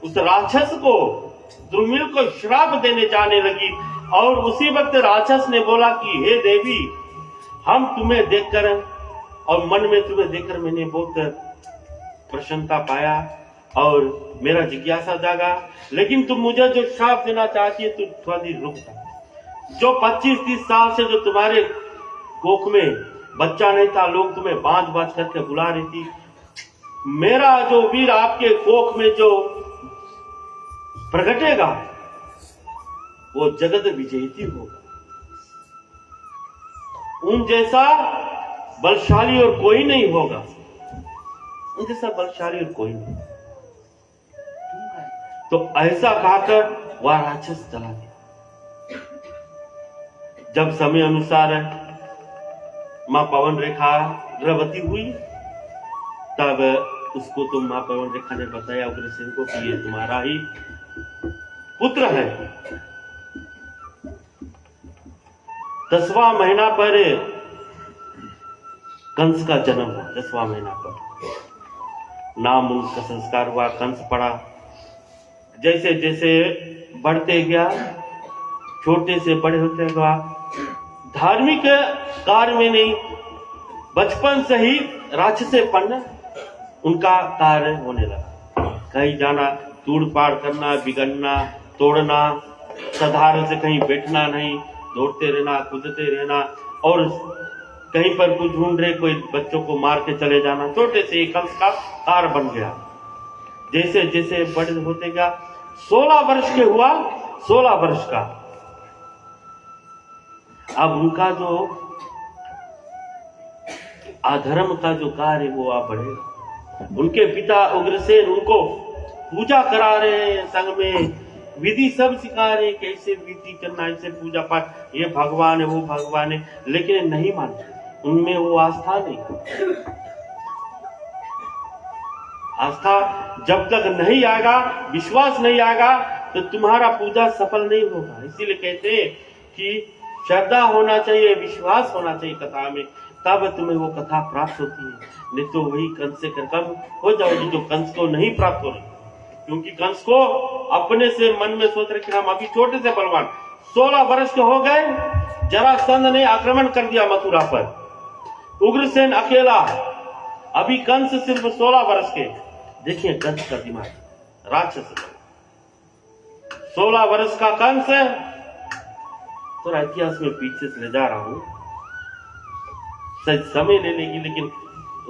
उस राक्षस को, द्रुमिल को श्राप देने जाने लगी। और उसी वक्त राक्षस ने बोला कि हे देवी, हम तुम्हें देखकर और मन में तुम्हें देखकर मैंने बहुत प्रसन्नता पाया और मेरा जिज्ञासा जागा, लेकिन तुम मुझे जो श्राप देना चाहती है तो थोड़ा देर रुक जा। जो 25-30 साल से जो तुम्हारे कोख में बच्चा नहीं था, लोग तुम्हें बांझ बांझ करके बुला रही थी, मेरा जो वीर आपके कोख में जो प्रगटेगा वो जगत विजेती होगा। उन जैसा बलशाली और कोई नहीं होगा, उन जैसा बलशाली और कोई नहीं। तो ऐसा कहकर वह राक्षस चला गया। जब समय अनुसार माँ पवन रेखा गर्भवती हुई, तब उसको तो माँ पवन रेखा ने बताया उग्रसेन को कि ये तुम्हारा ही पुत्र है। 10वां महीना पर कंस का जन्म हुआ। 10वां महीना पर नाम उनका संस्कार हुआ, कंस पड़ा। जैसे जैसे बढ़ते गया, छोटे से बड़े होते गया, धार्मिक कार्य में नहीं, बचपन से ही राक्षसेपन उनका कार्य होने लगा। कहीं जाना, तोड़ पाड़ करना, बिगड़ना, तोड़ना, साधारण से कहीं बैठना नहीं, दौड़ते रहना, कूदते रहना, और कहीं पर कुछ ढूंढ रहे, कोई बच्चों को मार के चले जाना। छोटे से कंस का कार्य बन गया। जैसे जैसे बड़े होते गया, 16 वर्ष के हुआ, 16 वर्ष का, अब उनका जो अधर्म का जो कार्य है वो आप बढ़ेगा। उनके पिता उग्रसेन उनको पूजा करा रहे हैं, संग में विधि सब सिखा रहे हैं, कैसे विधि करना, ऐसे पूजा पाठ, ये भगवान है वो भगवान है, लेकिन नहीं मानते, उनमें वो आस्था नहीं। आस्था जब तक नहीं आएगा, विश्वास नहीं आएगा, तो तुम्हारा पूजा सफल नहीं होगा। इसीलिए कहते हैं कि श्रद्धा होना चाहिए, विश्वास होना चाहिए कथा में, तब तुम्हें वो कथा प्राप्त होती है। नहीं तो वही कंस से कम हो जाओगी जो कंस को नहीं प्राप्त हो रही। क्योंकि कंस को अपने से मन में सोच रहे कि हम अभी छोटे से बलवान, 16 वर्ष के हो गए, जरासंध ने आक्रमण कर दिया मथुरा पर, उग्रसेन अकेला, अभी कंस सिर्फ 16 वर्ष के। देखिए कंस का दिमाग, राक्षस, 16 वर्ष का कंस। थोड़ा इतिहास में पीछे से ले जा रहा हूं, सच समय ले लेगी, लेकिन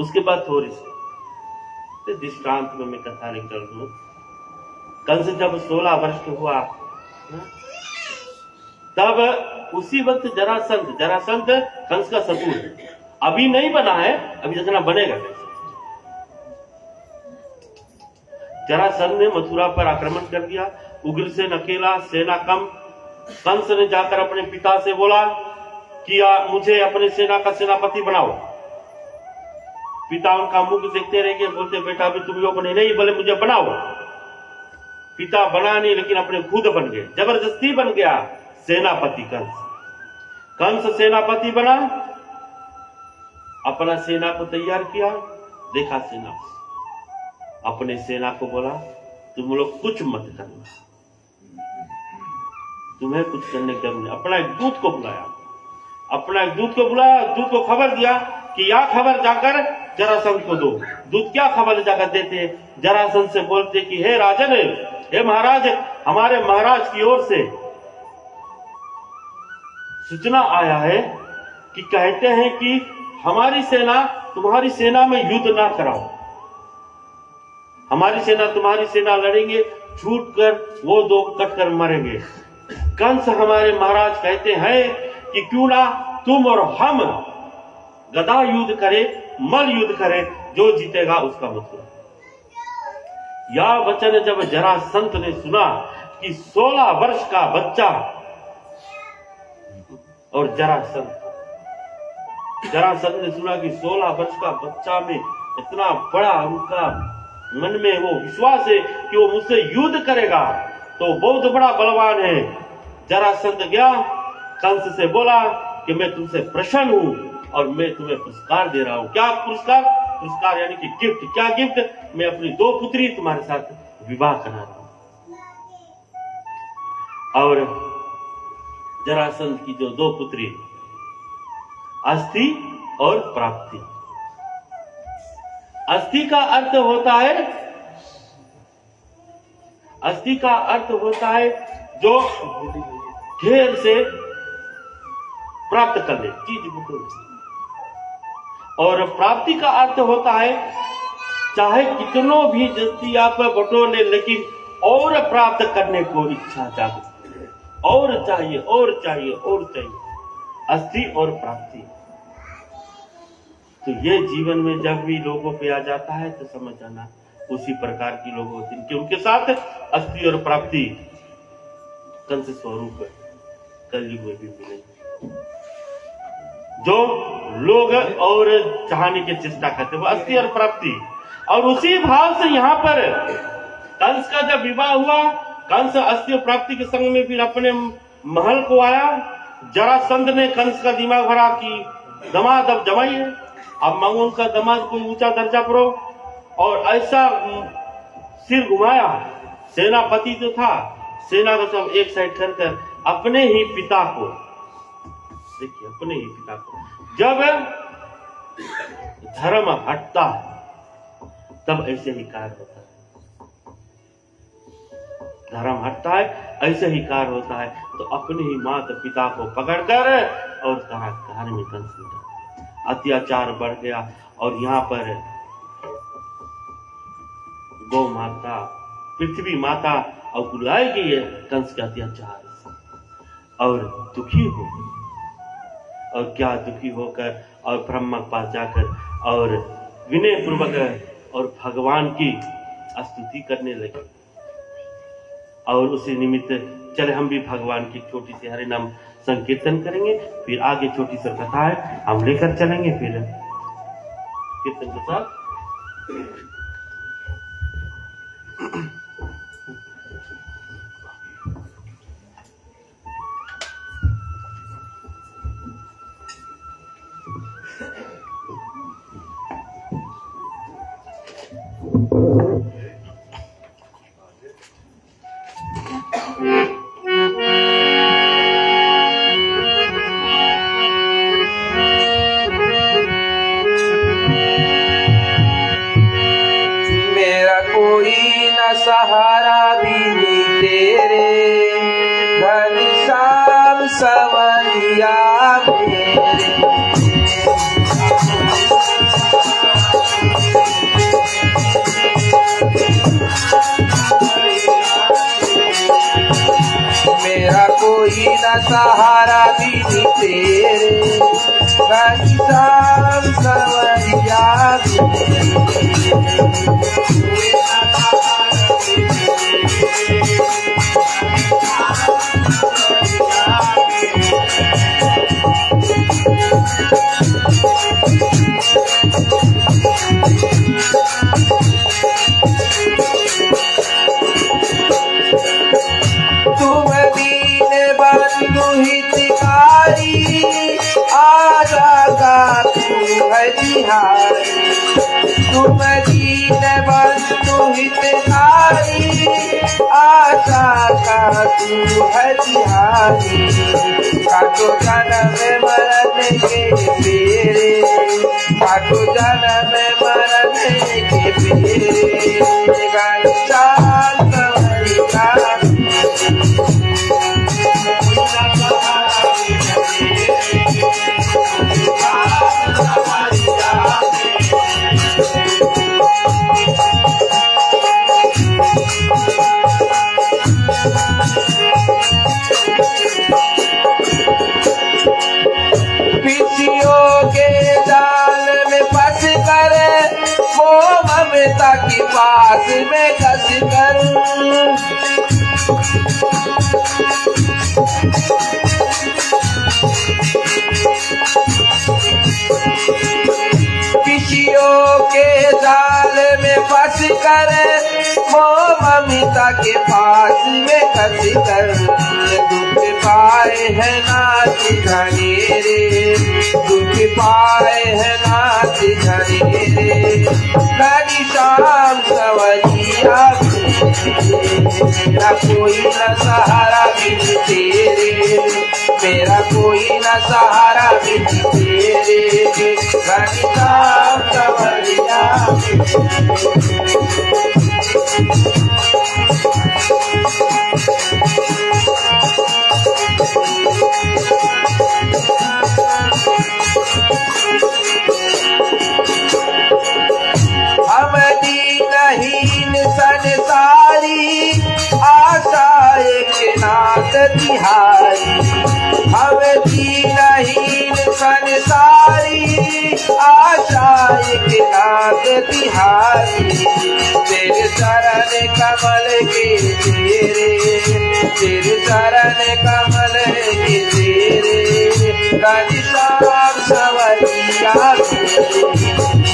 उसके बाद थोड़ी सी दृष्टांत में मैं कथा निकल दूं। कंस जब 16 वर्ष का हुआ, तब उसी वक्त जरासंध कंस का शत्रु है। अभी नहीं बना है, अभी देखना बनेगा कैसे। जरासंध ने मथुरा पर आक्रमण कर दिया, उग्रसेन अकेला, सेना कम। कंस ने जाकर अपने पिता से बोला कि मुझे अपने सेना का सेनापति बनाओ। पिता उनका मुख देखते रह गए, बोलते बेटा अभी तुम लोग नहीं, बोले मुझे बनाओ। पिता बना नहीं, लेकिन अपने खुद बन गए, जबरदस्ती बन गया सेनापति कंस। कंस सेनापति बना, अपना सेना को तैयार किया, देखा सेना, अपने सेना को बोला तुम लोग कुछ मत करना, तुम्हें कुछ करने की जरूरत नहीं। अपना एक दूत को बुलाया, दूत को खबर दिया कि यह खबर जाकर जरासंध को दो। दूत क्या खबर जाकर देते, जरासंध से बोलते कि हे राजन, हे महाराज, हमारे महाराज की ओर से सूचना आया है कि कहते हैं कि हमारी सेना तुम्हारी सेना में युद्ध ना कराओ, हमारी सेना तुम्हारी सेना लड़ेंगे, छूट कर वो दो कट कर मरेंगे। कंस हमारे महाराज कहते हैं कि क्यों ना तुम और हम गदा युद्ध करें, मल युद्ध करें, जो जीतेगा उसका मतलब। यह वचन जब जरासंध ने सुना कि 16 वर्ष का बच्चा, और जरासंध ने सुना कि 16 वर्ष का बच्चा में इतना बड़ा उनका मन में वो विश्वास है कि वो मुझसे युद्ध करेगा, तो बहुत बड़ा बलवान है। जरासंध गया, कंस से बोला कि मैं तुमसे प्रसन्न हूं और मैं तुम्हें पुरस्कार दे रहा हूं। क्या पुरस्कार? पुरस्कार यानी कि गिफ्ट। क्या गिफ्ट? मैं अपनी 2 पुत्री तुम्हारे साथ विवाह करा रहा हूं। और जरासंध की जो 2 पुत्री, अस्थि और प्राप्ति। अस्थि का अर्थ होता है जो ढेर से प्राप्त कर ले चीज को, और प्राप्ति का अर्थ होता है चाहे कितनों भी जस्ती आप बटोर ले, लेकिन और प्राप्त करने को इच्छा जागृत, और चाहिए और चाहिए और चाहिए। अस्थि और प्राप्ति, तो ये जीवन में जब भी लोगों पे आ जाता है तो समझ जाना उसी प्रकार की लोग होते हैं कि उनके साथ अस्थि और प्राप्ति कंस स्वरूप कलयुग में भी मिलेंगे। जो लोग और चाहने की चेष्टा करते, वो अस्थि और प्राप्ति। और उसी भाव से यहाँ पर कंस का जब विवाह हुआ, कंस अस्थि और प्राप्ति के संग में फिर अपने महल को आया। जरासंध ने कंस का दिमाग भरा कि दामाद अब जमाई है, अब मांगो उनका दामाद कोई ऊंचा दर्जा पर हो। और ऐसा सिर घुमाया, सेनापति जो था, सेना को सब एक साइड कर अपने ही पिता को, देखिए अपने ही पिता को, जब धर्म हटता है तब ऐसे ही कार्य होता है। धर्म हटता है, ऐसे ही कार्य होता है। तो अपने ही माता पिता को पकड़कर और कहा घर में कंस निकला। अत्याचार बढ़ गया और यहाँ पर गौ माता, पृथ्वी माता और बुलाई गई है कंस के अत्याचार से, और दुखी हो गई। और क्या दुखी होकर और ब्रह्मा के पास जाकर और विनय पूर्वक और भगवान की स्तुति करने लगे। और उसी निमित्त चले हम भी भगवान की छोटी सी हरि नाम संकीर्तन करेंगे, फिर आगे छोटी सी कथा है हम लेकर चलेंगे फिर कीर्तन के साथ। सहारा भी नहीं तेरे, घनश्याम सवरिया मेरे। मेरा कोई न सहारा भी नहीं तेरे, घनश्याम सवरिया हितकारी, आजा का तू है बिहारी। तुम दीन बंधु हितकारी, आजा का तू है बिहारी। काटो जन्म मरण के फेरे, काटो जन्म मरण के फेरे। घनश्याम सवरिया ममता की पास में कस कर। पिशियों के जाल में फंस कर, ममता के पास में कस कर। दुख पाए है नाच धनेरे, दुख पाए है नाच धनेरे। घनश्याम सवरिया मेरा कोई न सहारा बिन तेरे, मेरा कोई न सहारा बिन तेरे। घनश्याम सवरिया संसारी, आशा एक नाथ बिहारी। हम दीनहीन संसारी, आशा एक नाथ बिहारी। तेरे चरण कमल के तेरे, तेरे चरण कमल के तेरे। घनश्याम सवरिया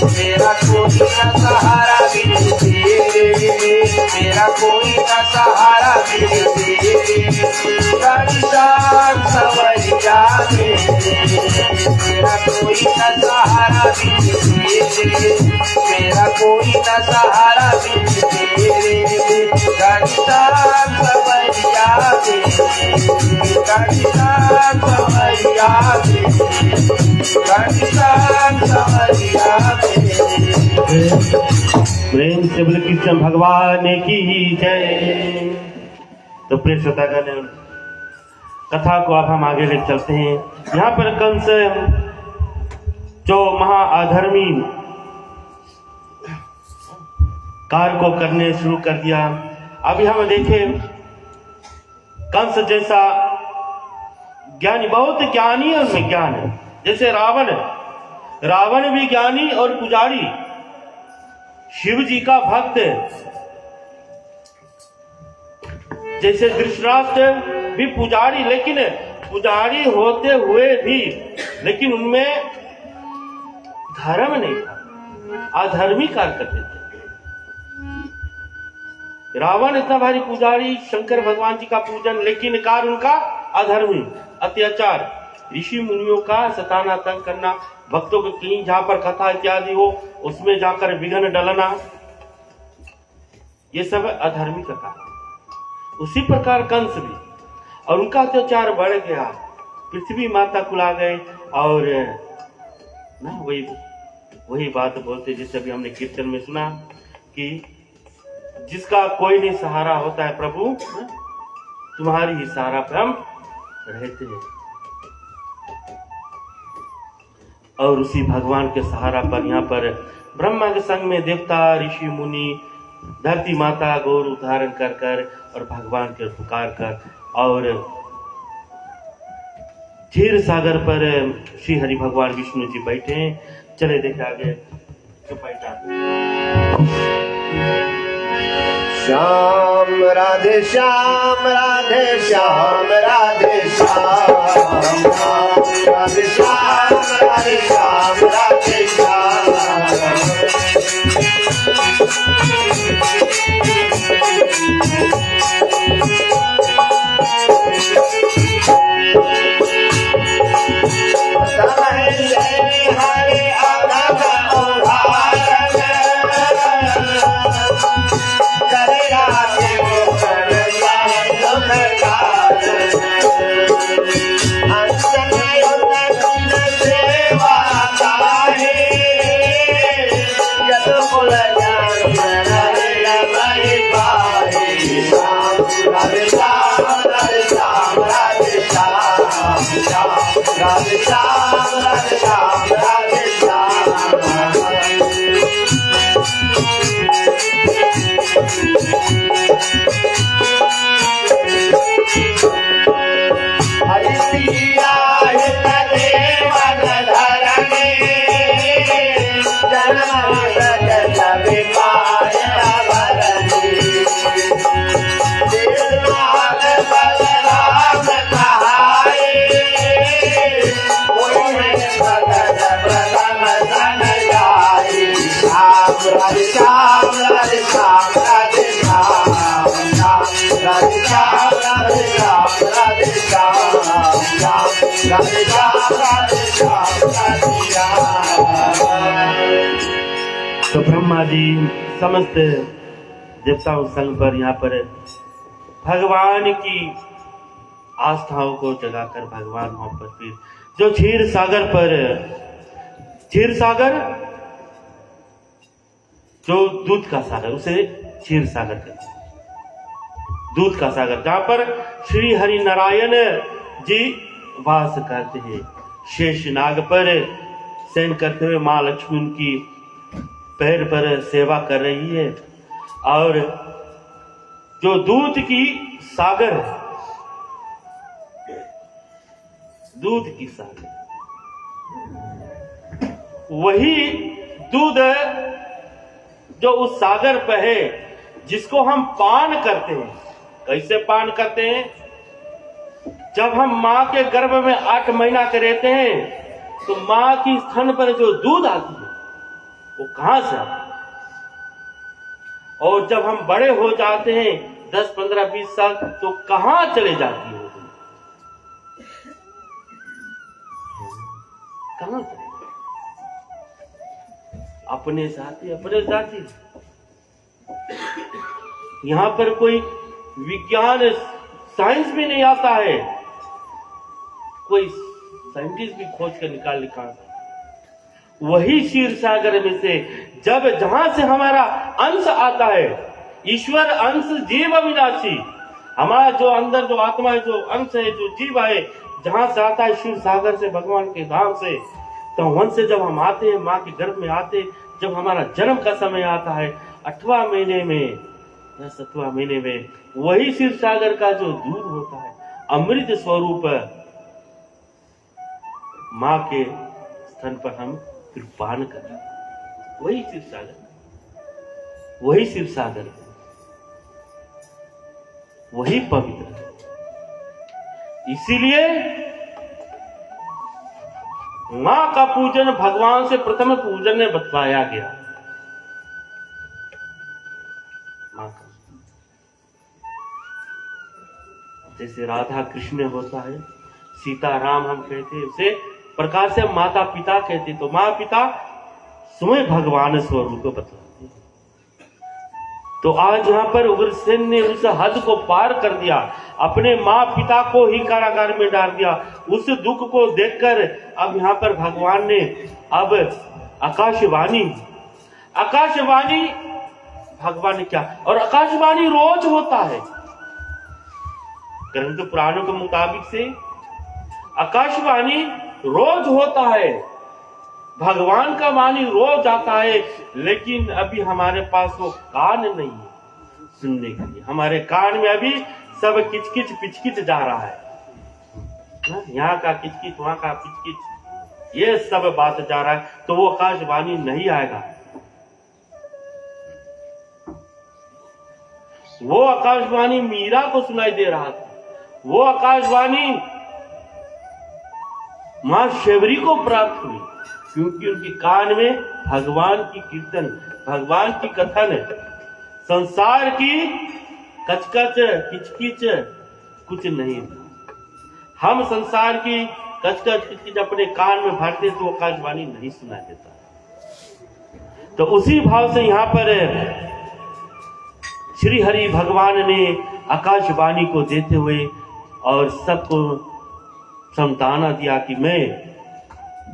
मेरा कोई न सहारा बिन तेरे, मेरा कोई न सहारा बिन तेरे, घनश्याम सवरिया मेरा कोई न सहारा बिन तेरे, मेरा कोई न सहारा बिन तेरे, घनश्याम सवरिया घनश्याम सवरिया घनश्याम सवरिया प्रेम से बोले कृष्ण भगवान की जय। तो प्रिय श्रोतागण, कथा को अब हम आगे ले चलते हैं। यहाँ पर कंस जो महा अधर्मी कार्य को करने शुरू कर दिया। अभी हम देखें कंस जैसा ज्ञानी, बहुत ज्ञानी है, उनमें ज्ञान है। जैसे रावण, रावण भी ज्ञानी और पुजारी, शिव जी का भक्त। जैसे धृतराष्ट्र भी पुजारी, लेकिन पुजारी होते हुए भी लेकिन उनमें धर्म नहीं था, अधर्मी कार्य करते थे। रावण इतना भारी पुजारी, शंकर भगवान जी का पूजन, लेकिन कार्य उनका अधर्मी, अत्याचार, ऋषि मुनियों का सताना, तंग करना, भक्तों को कहीं जहां पर कथा इत्यादि हो उसमें जाकर विघ्न डालना, ये सब अधर्मी का कार्य। उसी प्रकार कंस भी, और उनका अत्याचार बढ़ गया, पृथ्वी माता कुला गए। और ना वही बात बोलते जैसे अभी हमने कीर्तन में सुना कि जिसका कोई नहीं सहारा होता है प्रभु, तुम्हारी ही सहारा पर हम रहते हैं। और उसी भगवान के सहारा पर यहाँ पर ब्रह्मा के संग में देवता, ऋषि मुनि, धरती माता गौर उद्धारण कर कर और भगवान के पुकार कर, और क्षीर सागर पर श्री हरि भगवान विष्णु जी बैठे हैं। चले देखे आगे चुपाइटा। श्याम राधे श्याम राधे श्याम राधे श्याम राधे श्याम राधे श्याम राधे श्याम। राधे श्याम राधे श्याम राधे श्याम। हरि सिया हित देवन धरणे जन्म जगत विपाय भरणी। देवनाथ बलराम कहाए राधे श्याम राधे श्याम राधे श्याम राधे श्याम राधे श्याम राधे श्याम राधे श्याम राधे श्याम राधे श्याम। तो ब्रह्मा जी समस्त देवताओं संग पर यहाँ पर भगवान की आस्थाओं को जगाकर भगवान वहां पर फिर जो क्षीर सागर पर, क्षीर सागर जो दूध का सागर, उसे क्षीर सागर कहते हैं। दूध का सागर, जहां पर श्री हरि नारायण जी वास करते हैं। शेष नाग पर शयन करते हुए मां लक्ष्मी उनकी पैर पर सेवा कर रही है। और जो दूध की सागर है, दूध की सागर, वही दूध जो उस सागर पे है जिसको हम पान करते हैं। कैसे पान करते हैं? जब हम मां के गर्भ में 8 महीना के रहते हैं तो माँ की स्तन पर जो दूध आती है वो कहां से आता है? और जब हम बड़े हो जाते हैं 10, 15, 20 साल, तो कहां चले जाती है वो दूध? कहां चले जाती? अपने साथी। यहां पर कोई विज्ञान साइंस भी नहीं आता है, कोई साइंटिस्ट भी खोज कर निकाल वही क्षीर सागर में से जहां से हमारा अंश आता है, ईश्वर अंश जीव अविनाशी, हमारा जो अंदर जो आत्मा है, जो अंश है, जो जीव है, जहां से आता है क्षीर सागर से, भगवान के धाम से। तो वहां से जब हम आते हैं, माँ के गर्भ में आते, जब हमारा जन्म का समय आता है 8वां महीने में या 7वां महीने में, वही क्षीर सागर का जो दूध होता है, अमृत स्वरूप माँ के स्तन पर हम फिर पान करें, वही क्षीर सागर, वही पवित्र। इसीलिए मां का पूजन भगवान से प्रथम पूजन में बतलाया गया। मां का जैसे राधा कृष्ण होता है, सीता राम हम कहते हैं, उसे प्रकार से माता पिता कहते, तो माँ पिता स्वयं भगवान स्वरूप बतलाते। तो आज यहाँ पर उग्रसेन ने उस हद को पार कर दिया, अपने माँ पिता को ही कारागार में डाल दिया। उस दुख को देखकर अब यहाँ पर भगवान ने अब आकाशवाणी भगवान ने क्या, और आकाशवाणी रोज होता है ग्रंथ पुराणों के मुताबिक से, आकाशवाणी रोज होता है, भगवान का वाणी रोज आता है। लेकिन अभी हमारे पास वो कान नहीं है सुनने के लिए, हमारे कान में अभी सब किचकिच पिचकिच जा रहा है, यहाँ का किचकिच, वहां का पिचकिच, ये सब बात जा रहा है। तो वो आकाशवाणी नहीं आएगा। वो आकाशवाणी मीरा को सुनाई दे रहा था, वो आकाशवाणी मां शबरी को प्राप्त हुई, क्योंकि उनके कान में भगवान की कीर्तन, भगवान की कथन, संसार की कचकच किचकिच कुछ नहीं था। हम संसार की कचकच किचकिच अपने कान में भरते तो आकाशवाणी नहीं सुना देता। तो उसी भाव से यहाँ पर श्री हरि भगवान ने आकाशवाणी को देते हुए और सबको समताना दिया कि मैं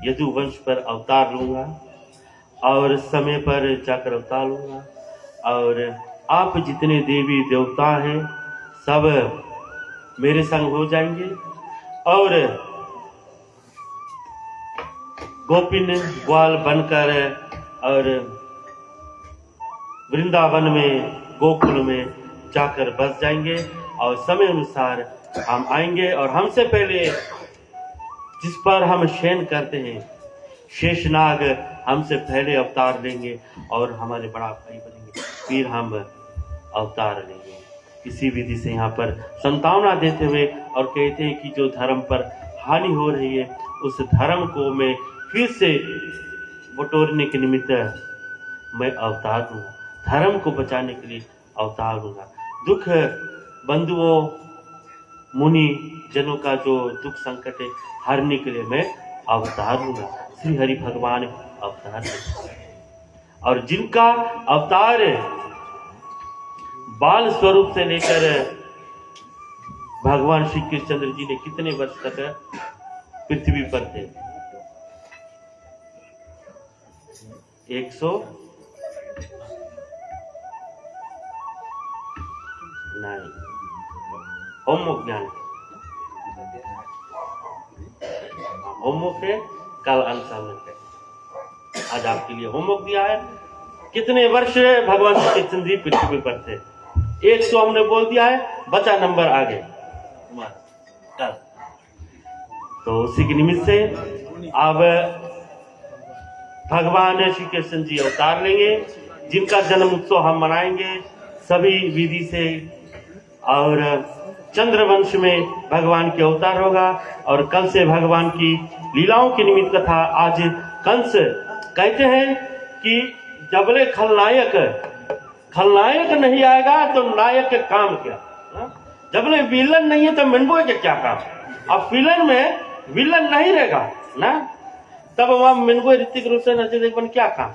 यदुवंश पर अवतार लूंगा और समय पर जाकर अवतार लूंगा, और आप जितने देवी देवता हैं सब मेरे संग हो जाएंगे, और गोपिन ग्वाल बनकर और वृंदावन में, गोकुल में जाकर बस जाएंगे, और समय अनुसार हम आएंगे और हमसे पहले जिस पर हम शयन करते हैं शेषनाग हमसे पहले अवतार लेंगे और हमारे बड़ा भाई बनेंगे, फिर हम अवतार लेंगे। इसी विधि से यहाँ पर संतावना देते हुए और कहते हैं कि जो धर्म पर हानि हो रही है उस धर्म को मैं फिर से बटोरने के निमित्त मैं अवतार दूंगा, धर्म को बचाने के लिए अवतार दूंगा, दुख बंधुओं मुनि जनों का जो दुख संकट है हरने के लिए मैं अवतार दूंगा। श्री हरि भगवान अवतार है, और जिनका अवतार बाल स्वरूप से लेकर भगवान श्री कृष्णचंद्र जी ने कितने वर्ष तक पृथ्वी पर थे? 100 नहीं, होमवर्क ज्ञान होमवर्क है, कल अनसामित है। आज आपके लिए होमवर्क दिया है। कितने वर्ष भगवान श्री कृष्ण जी पृथ्वी पर थे? 100 हमने बोल दिया है, बचा नंबर आगे कल। तो उसी के निमित्त से अब भगवान श्री कृष्ण जी अवतार लेंगे, जिनका जन्म उत्सव हम मनाएंगे सभी विधि से, और चंद्रवंश में भगवान के अवतार होगा और कल से भगवान की लीलाओं की निमित्त कथा। आज कंस कहते हैं कि जबले खलनायक नहीं आएगा तो नायक का काम क्या। जबले विलन नहीं है तो मिनबो के क्या काम। अब फिल्म में विलन नहीं रहेगा ना, तब वहां मिनबो ऋतिक रोशन अजय देवगन क्या काम।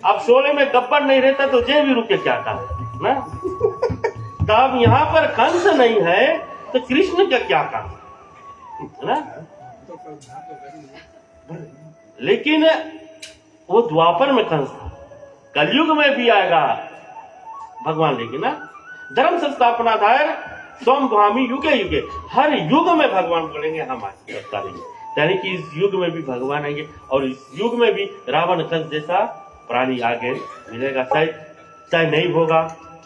अब शोले में गब्बर नहीं रहता तो जय वीरू के क्या काम ना। तब यहाँ पर कंस नहीं है तो कृष्ण का क्या काम ना। लेकिन वो द्वापर में कंस था, कलयुग में भी आएगा भगवान। लेकिन ना धर्म संस्थापना धार सोमभामी युगे युगे, हर युग में भगवान बोलेंगे हम करता रहेंगे। यानी कि इस युग में भी भगवान आएंगे और इस युग में भी रावण कंस जैसा प्राणी आगे मिलेगा। चाहे नहीं होगा,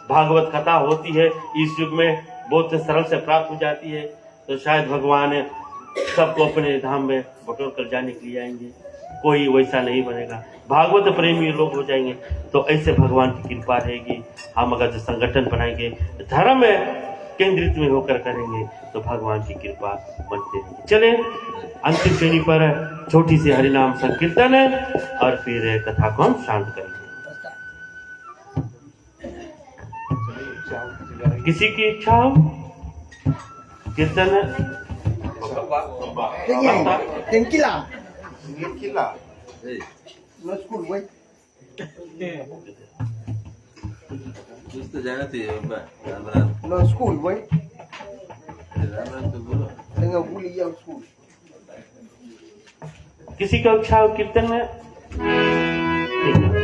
भागवत कथा होती है इस युग में, बहुत सरल से प्राप्त हो जाती है, तो शायद भगवान सबको अपने धाम में बटोर कर जाने के लिए आएंगे। कोई वैसा नहीं बनेगा, भागवत प्रेमी लोग हो जाएंगे। तो ऐसे भगवान की कृपा रहेगी। हम अगर जो संगठन बनाएंगे, धर्म में केंद्रित में होकर करेंगे तो भगवान की कृपा बनते रहेगी। चले अंतिम श्रेणी पर छोटी सी हरिनाम संकीर्तन है और फिर कथा को हम शांत करेंगे। किसी की इच्छा हो कीर्तन No school, boy. किसी का इच्छा हो कीर्तन में ठीक है।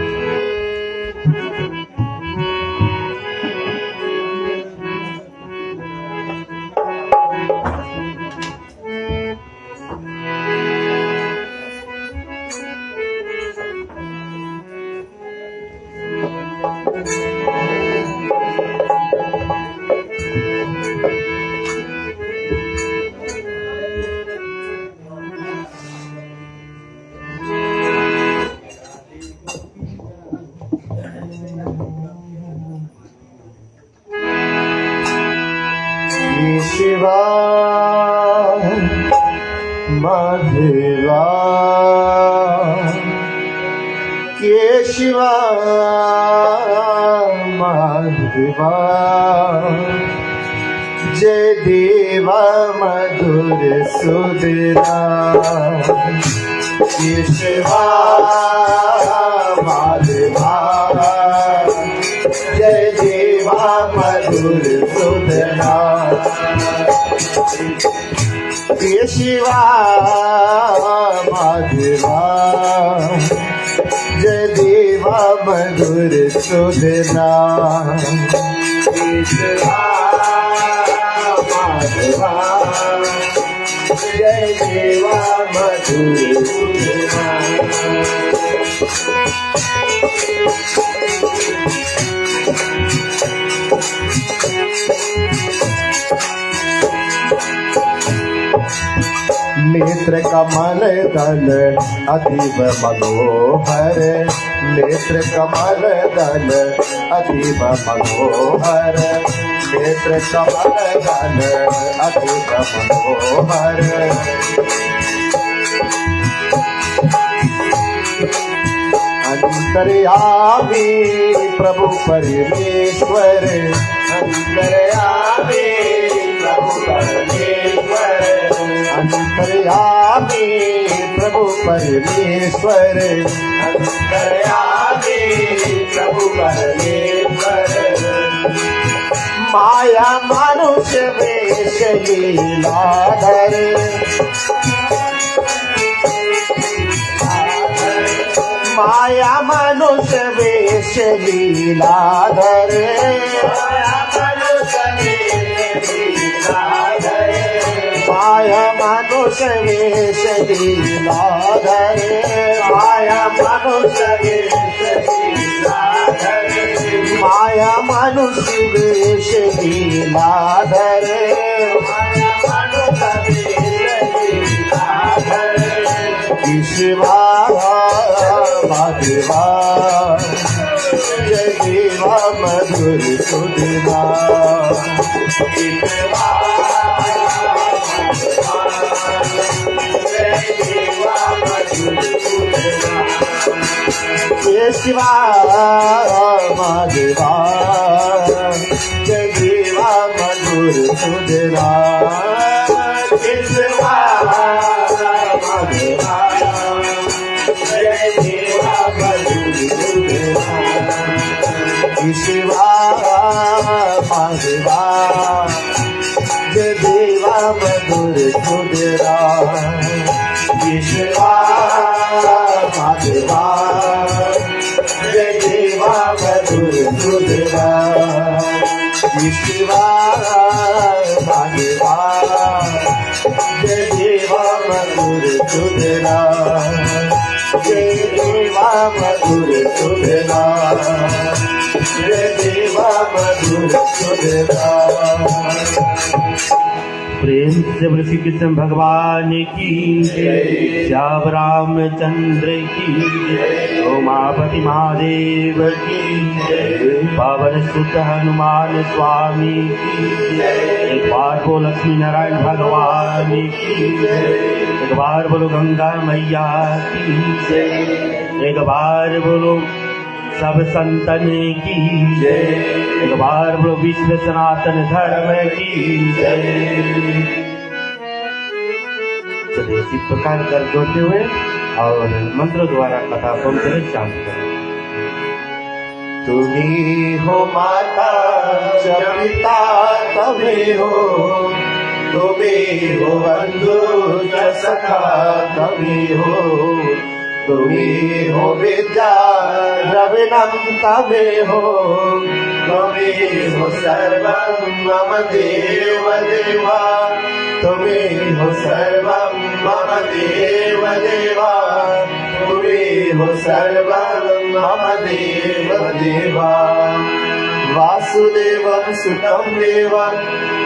शिवा माधवा केशवा माधवा जय देवा मधुर सुधरा केशवा माधवा जय देवा मधुर सुधरा केशवा माधवा जय देवा मधुर सुधरा केशवा माधवा जय देवा मधुर सुधरा। नेत्र कमल दल अतीव मनोहर नेत्र कमल दल अतीव मनोहर नेत्र कमल दल अतीव मनोहर अंतर्यामी प्रभु परमेश्वर अंतर्यामी प्रभु परमेश्वर अंतर्यामी प्रभु परमेश्वर अंतर्यामी प्रभु परमेश्वर माया मनुष्य वेश लीलाधर माया मनुष्य वेश लीलाधर माया मनुष्य वेश लीलाधर माया मनुष्य वेश लीलाधर माया मनुष्य वेश लीलाधर शिवा माधवा जय देवा मधुर सुधना जय शिवा माधवा जय देवा मधुर सुधना जय शिवा माधवा जय देवा मधुर सुधना शिवा माधवा जय देवा मधुर सुधना शिवा माधवा जय देवा मधुर सुधना शिवा माधवा जय देवा मधुर सुधना जय देवा मधुर सुधना जय देवा मधुर सुधना। प्रेम से बोले श्री कृष्ण भगवान की जय, श्याम रामचंद्र की जय, उमापति महादेव की जय, पावन सुत हनुमान स्वामी की जय, एक बार बोलो लक्ष्मी नारायण भगवान की जय, एक बार बोलो गंगा मैया की जय, एक बार बोलो सब संतन की जय, एक बार बोलो विश्व सनातन धर्म की जय। चलिए इसी प्रकार कर जोड़ते हुए और मंत्र द्वारा कथा को शांत करें। तुम्ही हो माता पिता तभी हो, तुम्ही हो बंधु सखा तभी हो, तुम्ही हो विद्या द्रविणम तभी हो, तुम्ही हो सर्वं मम देव देवा, तुम्ही हो सर्वं मम देव देवा, तुम्ही हो सर्वं मम देव देवा। वासुदेवं सुतं देवं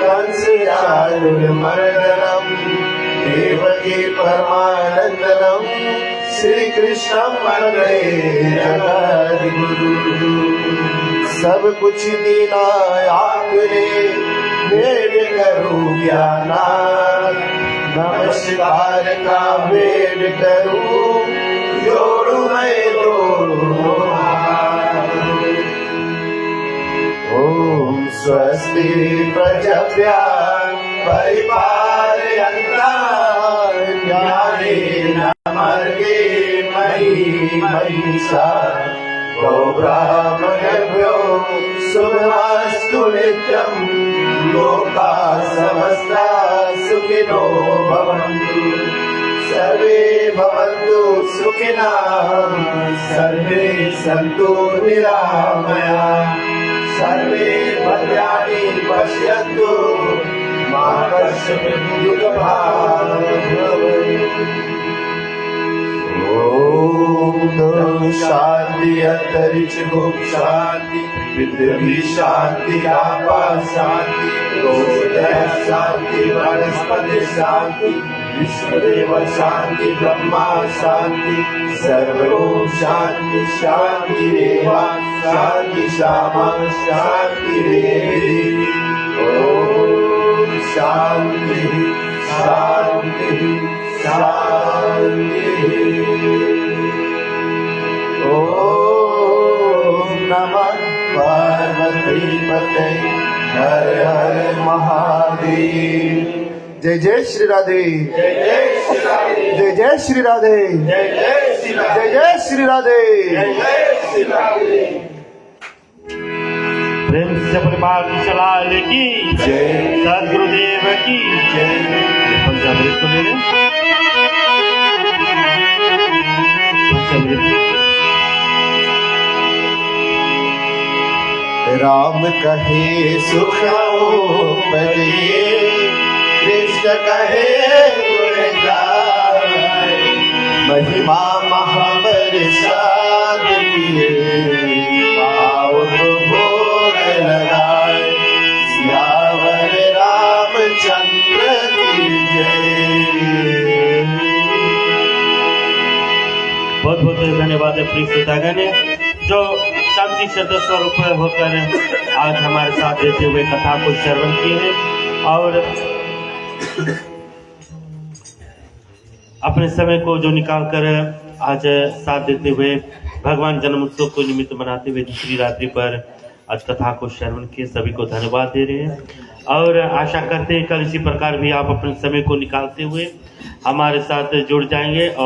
कंसचाणूरमर्दनं, देवकी परमानंदनं श्री कृष्णं वन्दे जगद्गुरु। सब कुछ दीना आपने भेद करूं ज्ञाना, नमस्कार का भेद करूं जोड़ू मैं दोनों हाथ। ओम स्वस्ति प्रजाभ्यां परिपालयन्तां न्यायेन मार्गे मयि महिषा, गोब्राह्मणेभ्यो शुभमस्तु नित्यं, लोकाः समस्ताः सुखिनो भवन्तु, सर्वे भवन्तु सुखिनः, सर्वे सन्तु निरामयाः, सर्वे भद्राणि पश्यन्तु मा कश्चित् दुःखभाग् भवेत्। ओम शांति अंतरिक्ष भूम शांति, पृथ्वी शांति आकाश शांति, हृदय शांति वनस्पति शांति, विश्वदेव शांति ब्रह्मा शांति, सर्वलोक शांति शांति रेवा शांति श्यामा शांति रेवी। ओम शांति शांति शांति। ओम नमः पार्वती पते हर हर महादेव। जय जय श्री राधे, जय जय श्री राधे, जय जय श्री राधे, जय जय श्री राधे, जय जय श्री राधे, जय जय श्री राधे। प्रेम से परिवार की सलाह की जय, सदगुरुदेव की जय। पंचामृत को ले लें। पंचामृत राम कहे सुख उपजे, कृष्ण कहे गुण गाय, महिमा महाबरसात किए, पावन भोग लगाए, सियावर रामचंद्र की जय। बहुत बहुत धन्यवाद है प्रिय श्रोतागण जो आपकी श्रद्धा स्वरूप होकर आज हमारे साथ देते हुए कथा को श्रवण किए हैं और अपने समय को जो निकाल कर आज साथ देते हुए भगवान जन्मोत्सव को निमित्त मनाते हुए दूसरी रात्रि पर आज कथा को श्रवण किए, सभी को धन्यवाद दे रहे हैं और आशा करते हैं कल इसी प्रकार भी आप अपने समय को निकालते हुए हमारे साथ जुड़ जाएंगे और